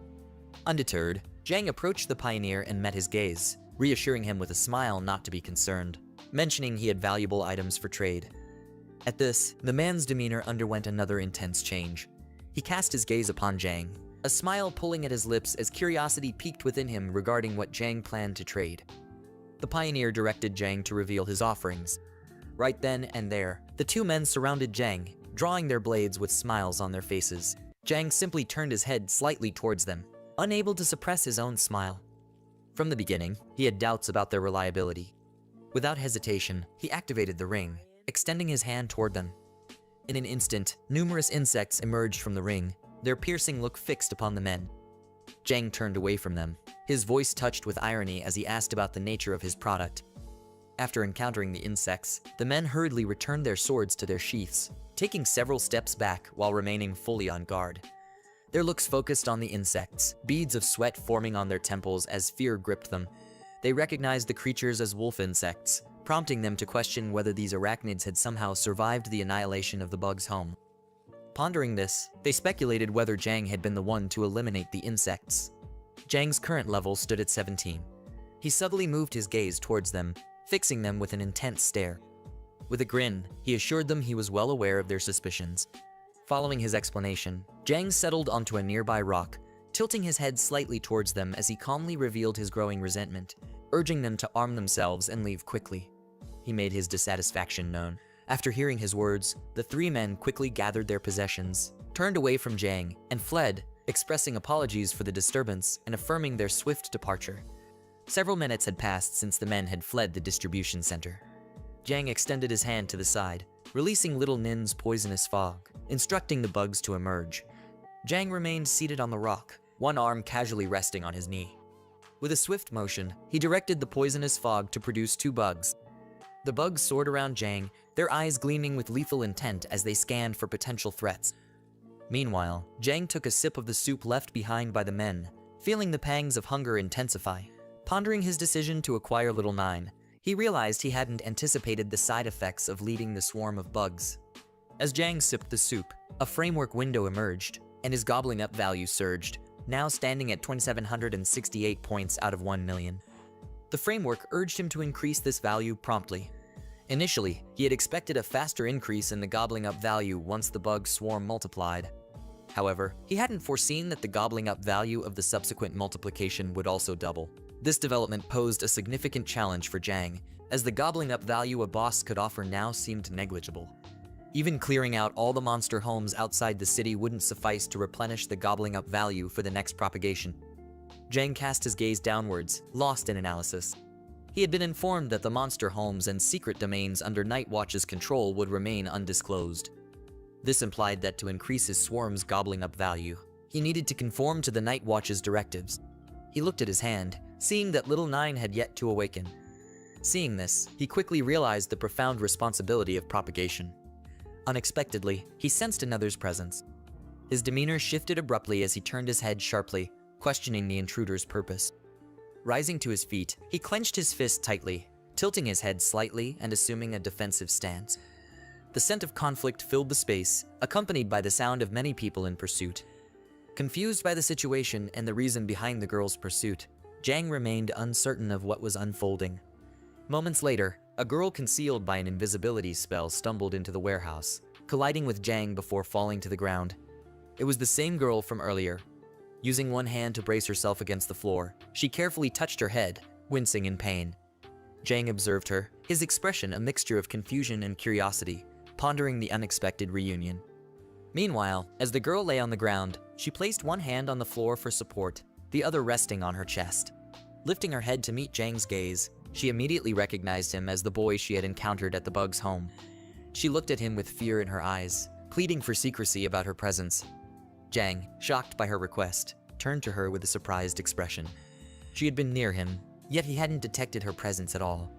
S4: Undeterred, Jang approached the pioneer and met his gaze, reassuring him with a smile not to be concerned, mentioning he had valuable items for trade. At this, the man's demeanor underwent another intense change. He cast his gaze upon Jang, a smile pulling at his lips as curiosity piqued within him regarding what Jang planned to trade. The pioneer directed Jang to reveal his offerings. Right then and there, the two men surrounded Jang, drawing their blades with smiles on their faces. Jang simply turned his head slightly towards them, unable to suppress his own smile. From the beginning, he had doubts about their reliability. Without hesitation, he activated the ring, extending his hand toward them. In an instant, numerous insects emerged from the ring, their piercing look fixed upon the men. Jang turned away from them, his voice touched with irony as he asked about the nature of his product. After encountering the insects, the men hurriedly returned their swords to their sheaths, taking several steps back while remaining fully on guard. Their looks focused on the insects, beads of sweat forming on their temples as fear gripped them. They recognized the creatures as wolf insects, prompting them to question whether these arachnids had somehow survived the annihilation of the bug's home. Pondering this, they speculated whether Jang had been the one to eliminate the insects. Jang's current level stood at 17. He subtly moved his gaze towards them, fixing them with an intense stare. With a grin, he assured them he was well aware of their suspicions. Following his explanation, Jang settled onto a nearby rock, tilting his head slightly towards them as he calmly revealed his growing resentment, urging them to arm themselves and leave quickly. He made his dissatisfaction known. After hearing his words, the three men quickly gathered their possessions, turned away from Jang, and fled, expressing apologies for the disturbance and affirming their swift departure. Several minutes had passed since the men had fled the distribution center. Jang extended his hand to the side, releasing Little Nin's poisonous fog, instructing the bugs to emerge. Jang remained seated on the rock, one arm casually resting on his knee. With a swift motion, he directed the poisonous fog to produce two bugs. The bugs soared around Jang, their eyes gleaming with lethal intent as they scanned for potential threats. Meanwhile, Jang took a sip of the soup left behind by the men, feeling the pangs of hunger intensify. Pondering his decision to acquire Little Nine, he realized he hadn't anticipated the side effects of leading the swarm of bugs. As Jang sipped the soup, a framework window emerged, and his gobbling up value surged, now standing at 2,768 points out of 1 million. The framework urged him to increase this value promptly. Initially, he had expected a faster increase in the gobbling up value once the bug swarm multiplied. However, he hadn't foreseen that the gobbling up value of the subsequent multiplication would also double. This development posed a significant challenge for Jang, as the gobbling up value a boss could offer now seemed negligible. Even clearing out all the monster homes outside the city wouldn't suffice to replenish the gobbling up value for the next propagation. Jang cast his gaze downwards, lost in analysis. He had been informed that the monster homes and secret domains under Night Watch's control would remain undisclosed. This implied that to increase his swarm's gobbling up value, he needed to conform to the Night Watch's directives. He looked at his hand, seeing that Little Nine had yet to awaken. Seeing this, he quickly realized the profound responsibility of propagation. Unexpectedly, he sensed another's presence. His demeanor shifted abruptly as he turned his head sharply, questioning the intruder's purpose. Rising to his feet, he clenched his fist tightly, tilting his head slightly and assuming a defensive stance. The scent of conflict filled the space, accompanied by the sound of many people in pursuit. Confused by the situation and the reason behind the girl's pursuit, Jang remained uncertain of what was unfolding. Moments later, a girl concealed by an invisibility spell stumbled into the warehouse, colliding with Jang before falling to the ground. It was the same girl from earlier. Using one hand to brace herself against the floor, she carefully touched her head, wincing in pain. Jang observed her, his expression a mixture of confusion and curiosity, pondering the unexpected reunion. Meanwhile, as the girl lay on the ground, she placed one hand on the floor for support, the other resting on her chest. Lifting her head to meet Jang's gaze, she immediately recognized him as the boy she had encountered at the bug's home. She looked at him with fear in her eyes, pleading for secrecy about her presence. Jang, shocked by her request, turned to her with a surprised expression. She had been near him, yet he hadn't detected her presence at all.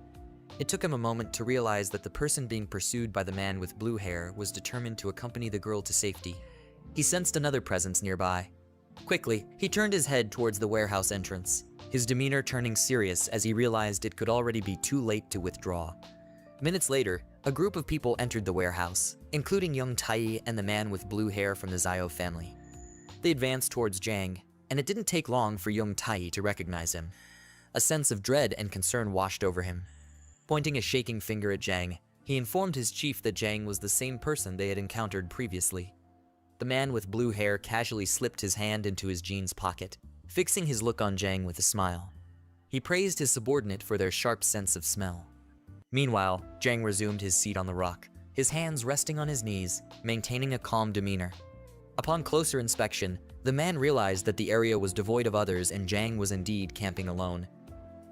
S4: It took him a moment to realize that the person being pursued by the man with blue hair was determined to accompany the girl to safety. He sensed another presence nearby. Quickly, he turned his head towards the warehouse entrance, his demeanor turning serious as he realized it could already be too late to withdraw. Minutes later, a group of people entered the warehouse, including young Tai and the man with blue hair from the Zio family. They advanced towards Jang, and it didn't take long for young Tai to recognize him. A sense of dread and concern washed over him. Pointing a shaking finger at Jang, he informed his chief that Jang was the same person they had encountered previously. The man with blue hair casually slipped his hand into his jeans pocket, fixing his look on Jang with a smile. He praised his subordinate for their sharp sense of smell. Meanwhile, Jang resumed his seat on the rock, his hands resting on his knees, maintaining a calm demeanor. Upon closer inspection, the man realized that the area was devoid of others and Jang was indeed camping alone.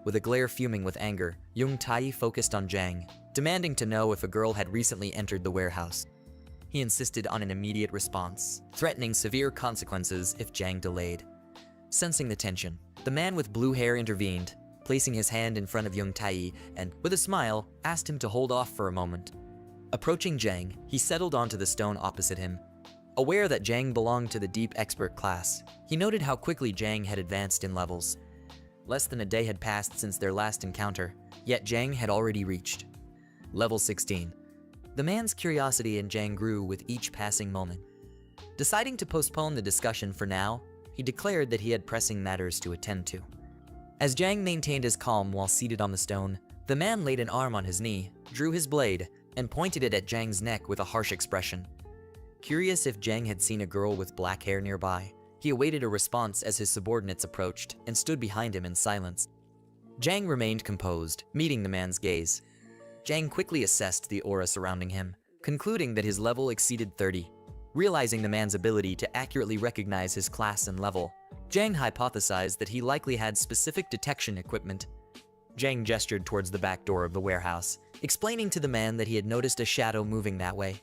S4: With a glare fuming with anger, Young Tai focused on Jang, demanding to know if a girl had recently entered the warehouse. He insisted on an immediate response, threatening severe consequences if Jang delayed. Sensing the tension, the man with blue hair intervened, placing his hand in front of Young Tai and, with a smile, asked him to hold off for a moment. Approaching Jang, he settled onto the stone opposite him. Aware that Jang belonged to the Deep Expert class, he noted how quickly Jang had advanced in levels. Less than a day had passed since their last encounter, yet Jang had already reached level 16. The man's curiosity in Jang grew with each passing moment. Deciding to postpone the discussion for now, he declared that he had pressing matters to attend to. As Jang maintained his calm while seated on the stone, the man laid an arm on his knee, drew his blade, and pointed it at Jang's neck with a harsh expression. Curious if Jang had seen a girl with black hair nearby, he awaited a response as his subordinates approached and stood behind him in silence. Jang remained composed, meeting the man's gaze. Jang quickly assessed the aura surrounding him, concluding that his level exceeded 30. Realizing the man's ability to accurately recognize his class and level, Jang hypothesized that he likely had specific detection equipment. Jang gestured towards the back door of the warehouse, explaining to the man that he had noticed a shadow moving that way.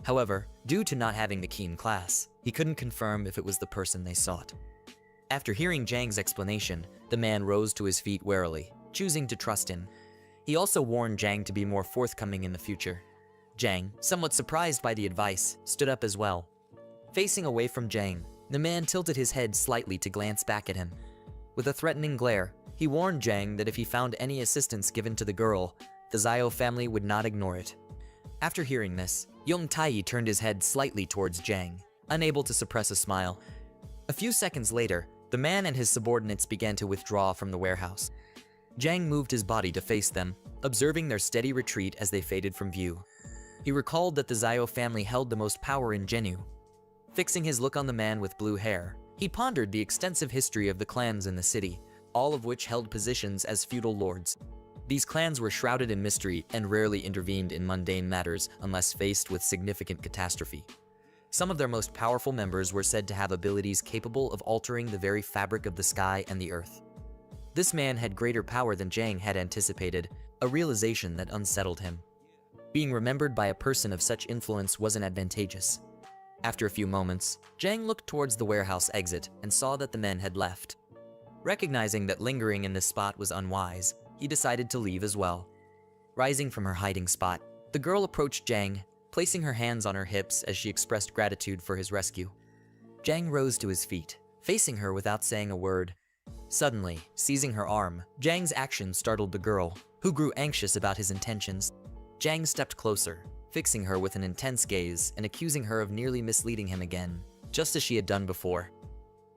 S4: However, due to not having the keen class, he couldn't confirm if it was the person they sought. After hearing Jang's explanation, the man rose to his feet warily, choosing to trust him. He also warned Jang to be more forthcoming in the future. Jang, somewhat surprised by the advice, stood up as well. Facing away from Jang, the man tilted his head slightly to glance back at him. With a threatening glare, he warned Jang that if he found any assistance given to the girl, the Zio family would not ignore it. After hearing this, Young Tai turned his head slightly towards Jang, unable to suppress a smile. A few seconds later, the man and his subordinates began to withdraw from the warehouse. Jang moved his body to face them, observing their steady retreat as they faded from view. He recalled that the Zio family held the most power in Genu. Fixing his look on the man with blue hair, he pondered the extensive history of the clans in the city, all of which held positions as feudal lords. These clans were shrouded in mystery and rarely intervened in mundane matters unless faced with significant catastrophe. Some of their most powerful members were said to have abilities capable of altering the very fabric of the sky and the earth. This man had greater power than Jang had anticipated, a realization that unsettled him. Being remembered by a person of such influence wasn't advantageous. After a few moments, Jang looked towards the warehouse exit and saw that the men had left. Recognizing that lingering in this spot was unwise, he decided to leave as well. Rising from her hiding spot, the girl approached Jang, placing her hands on her hips as she expressed gratitude for his rescue. Jang rose to his feet, facing her without saying a word. Suddenly, seizing her arm, Jang's action startled the girl, who grew anxious about his intentions. Jang stepped closer, fixing her with an intense gaze and accusing her of nearly misleading him again, just as she had done before.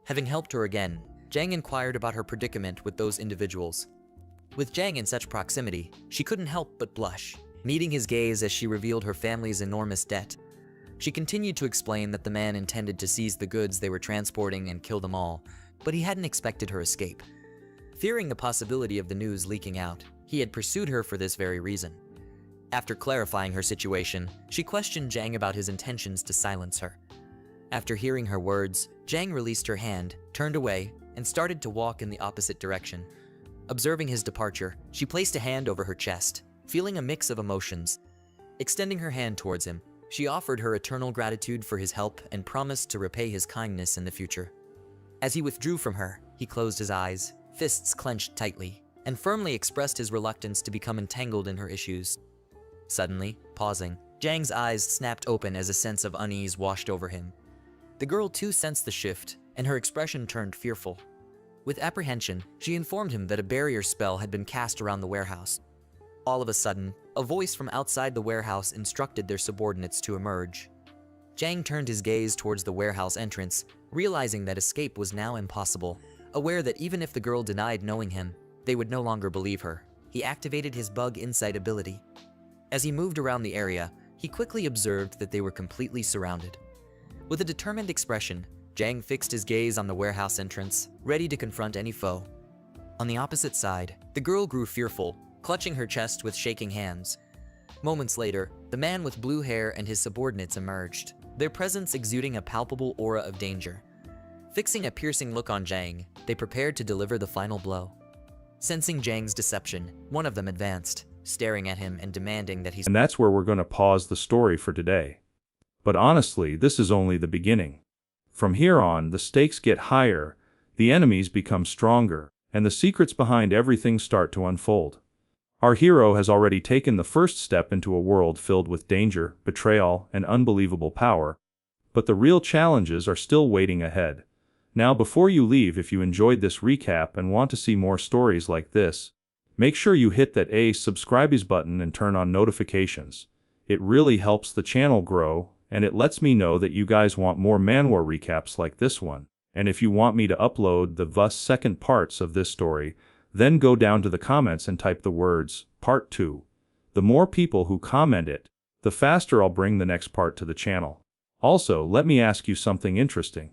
S4: Having helped her again, Jang inquired about her predicament with those individuals. With Jang in such proximity, she couldn't help but blush, meeting his gaze as she revealed her family's enormous debt. She continued to explain that the man intended to seize the goods they were transporting and kill them all, but he hadn't expected her escape. Fearing the possibility of the news leaking out, he had pursued her for this very reason. After clarifying her situation, she questioned Jang about his intentions to silence her. After hearing her words, Jang released her hand, turned away, and started to walk in the opposite direction. Observing his departure, she placed a hand over her chest, feeling a mix of emotions. Extending her hand towards him, she offered her eternal gratitude for his help and promised to repay his kindness in the future. As he withdrew from her, he closed his eyes, fists clenched tightly, and firmly expressed his reluctance to become entangled in her issues. Suddenly, pausing, Jang's eyes snapped open as a sense of unease washed over him. The girl too sensed the shift, and her expression turned fearful. With apprehension, she informed him that a barrier spell had been cast around the warehouse. All of a sudden, a voice from outside the warehouse instructed their subordinates to emerge. Jang turned his gaze towards the warehouse entrance, realizing that escape was now impossible. Aware that even if the girl denied knowing him, they would no longer believe her, he activated his bug insight ability. As he moved around the area, he quickly observed that they were completely surrounded. With a determined expression, Jang fixed his gaze on the warehouse entrance, ready to confront any foe. On the opposite side, the girl grew fearful, clutching her chest with shaking hands. Moments later, the man with blue hair and his subordinates emerged, their presence exuding a palpable aura of danger. Fixing a piercing look on Jang, they prepared to deliver the final blow. Sensing Jang's deception, one of them advanced, staring at him and demanding that he...
S5: And that's where we're going to pause the story for today. But honestly, this is only the beginning. From here on, the stakes get higher, the enemies become stronger, and the secrets behind everything start to unfold. Our hero has already taken the first step into a world filled with danger, betrayal, and unbelievable power, but the real challenges are still waiting ahead. Now, before you leave, if you enjoyed this recap and want to see more stories like this, make sure you hit that subscribe button and turn on notifications. It really helps the channel grow, and it lets me know that you guys want more manhwa recaps like this one. And if you want me to upload the second parts of this story, then go down to the comments and type the words, Part 2. The more people who comment it, the faster I'll bring the next part to the channel. Also, let me ask you something interesting.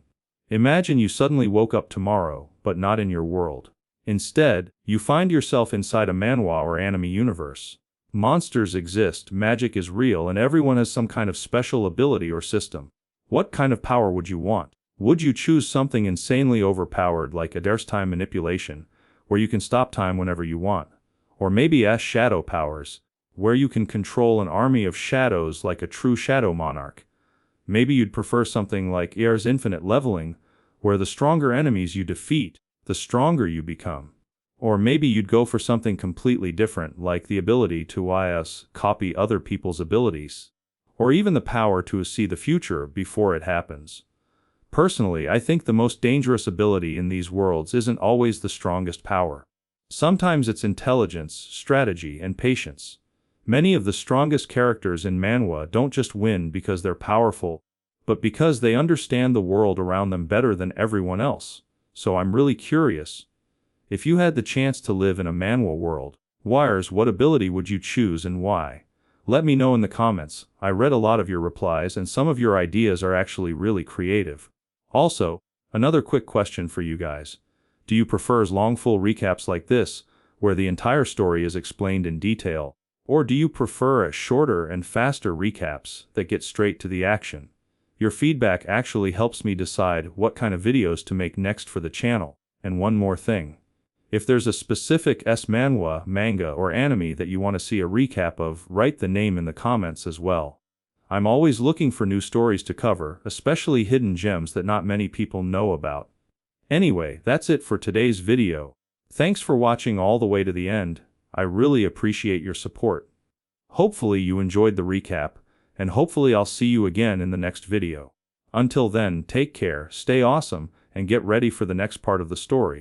S5: Imagine you suddenly woke up tomorrow, but not in your world. Instead, you find yourself inside a manhwa or anime universe. Monsters exist, magic is real, and everyone has some kind of special ability or system. What kind of power would you want? Would you choose something insanely overpowered like a time manipulation, where you can stop time whenever you want? Or maybe shadow powers, where you can control an army of shadows like a true shadow monarch? Maybe you'd prefer something like infinite leveling, where the stronger enemies you defeat, the stronger you become. Or maybe you'd go for something completely different, like the ability to copy other people's abilities. Or even the power to see the future before it happens. Personally, I think the most dangerous ability in these worlds isn't always the strongest power. Sometimes it's intelligence, strategy, and patience. Many of the strongest characters in manhwa don't just win because they're powerful, but because they understand the world around them better than everyone else. So I'm really curious. If you had the chance to live in a manhwa world, what ability would you choose and why? Let me know in the comments. I read a lot of your replies and some of your ideas are actually really creative. Also, another quick question for you guys. Do you prefer long full recaps like this, where the entire story is explained in detail, or do you prefer shorter and faster recaps that get straight to the action? Your feedback actually helps me decide what kind of videos to make next for the channel. And one more thing. If there's a specific manhwa, manga, or anime that you want to see a recap of, write the name in the comments as well. I'm always looking for new stories to cover, especially hidden gems that not many people know about. Anyway, that's it for today's video. Thanks for watching all the way to the end. I really appreciate your support. Hopefully you enjoyed the recap, and hopefully I'll see you again in the next video. Until then, take care, stay awesome, and get ready for the next part of the story.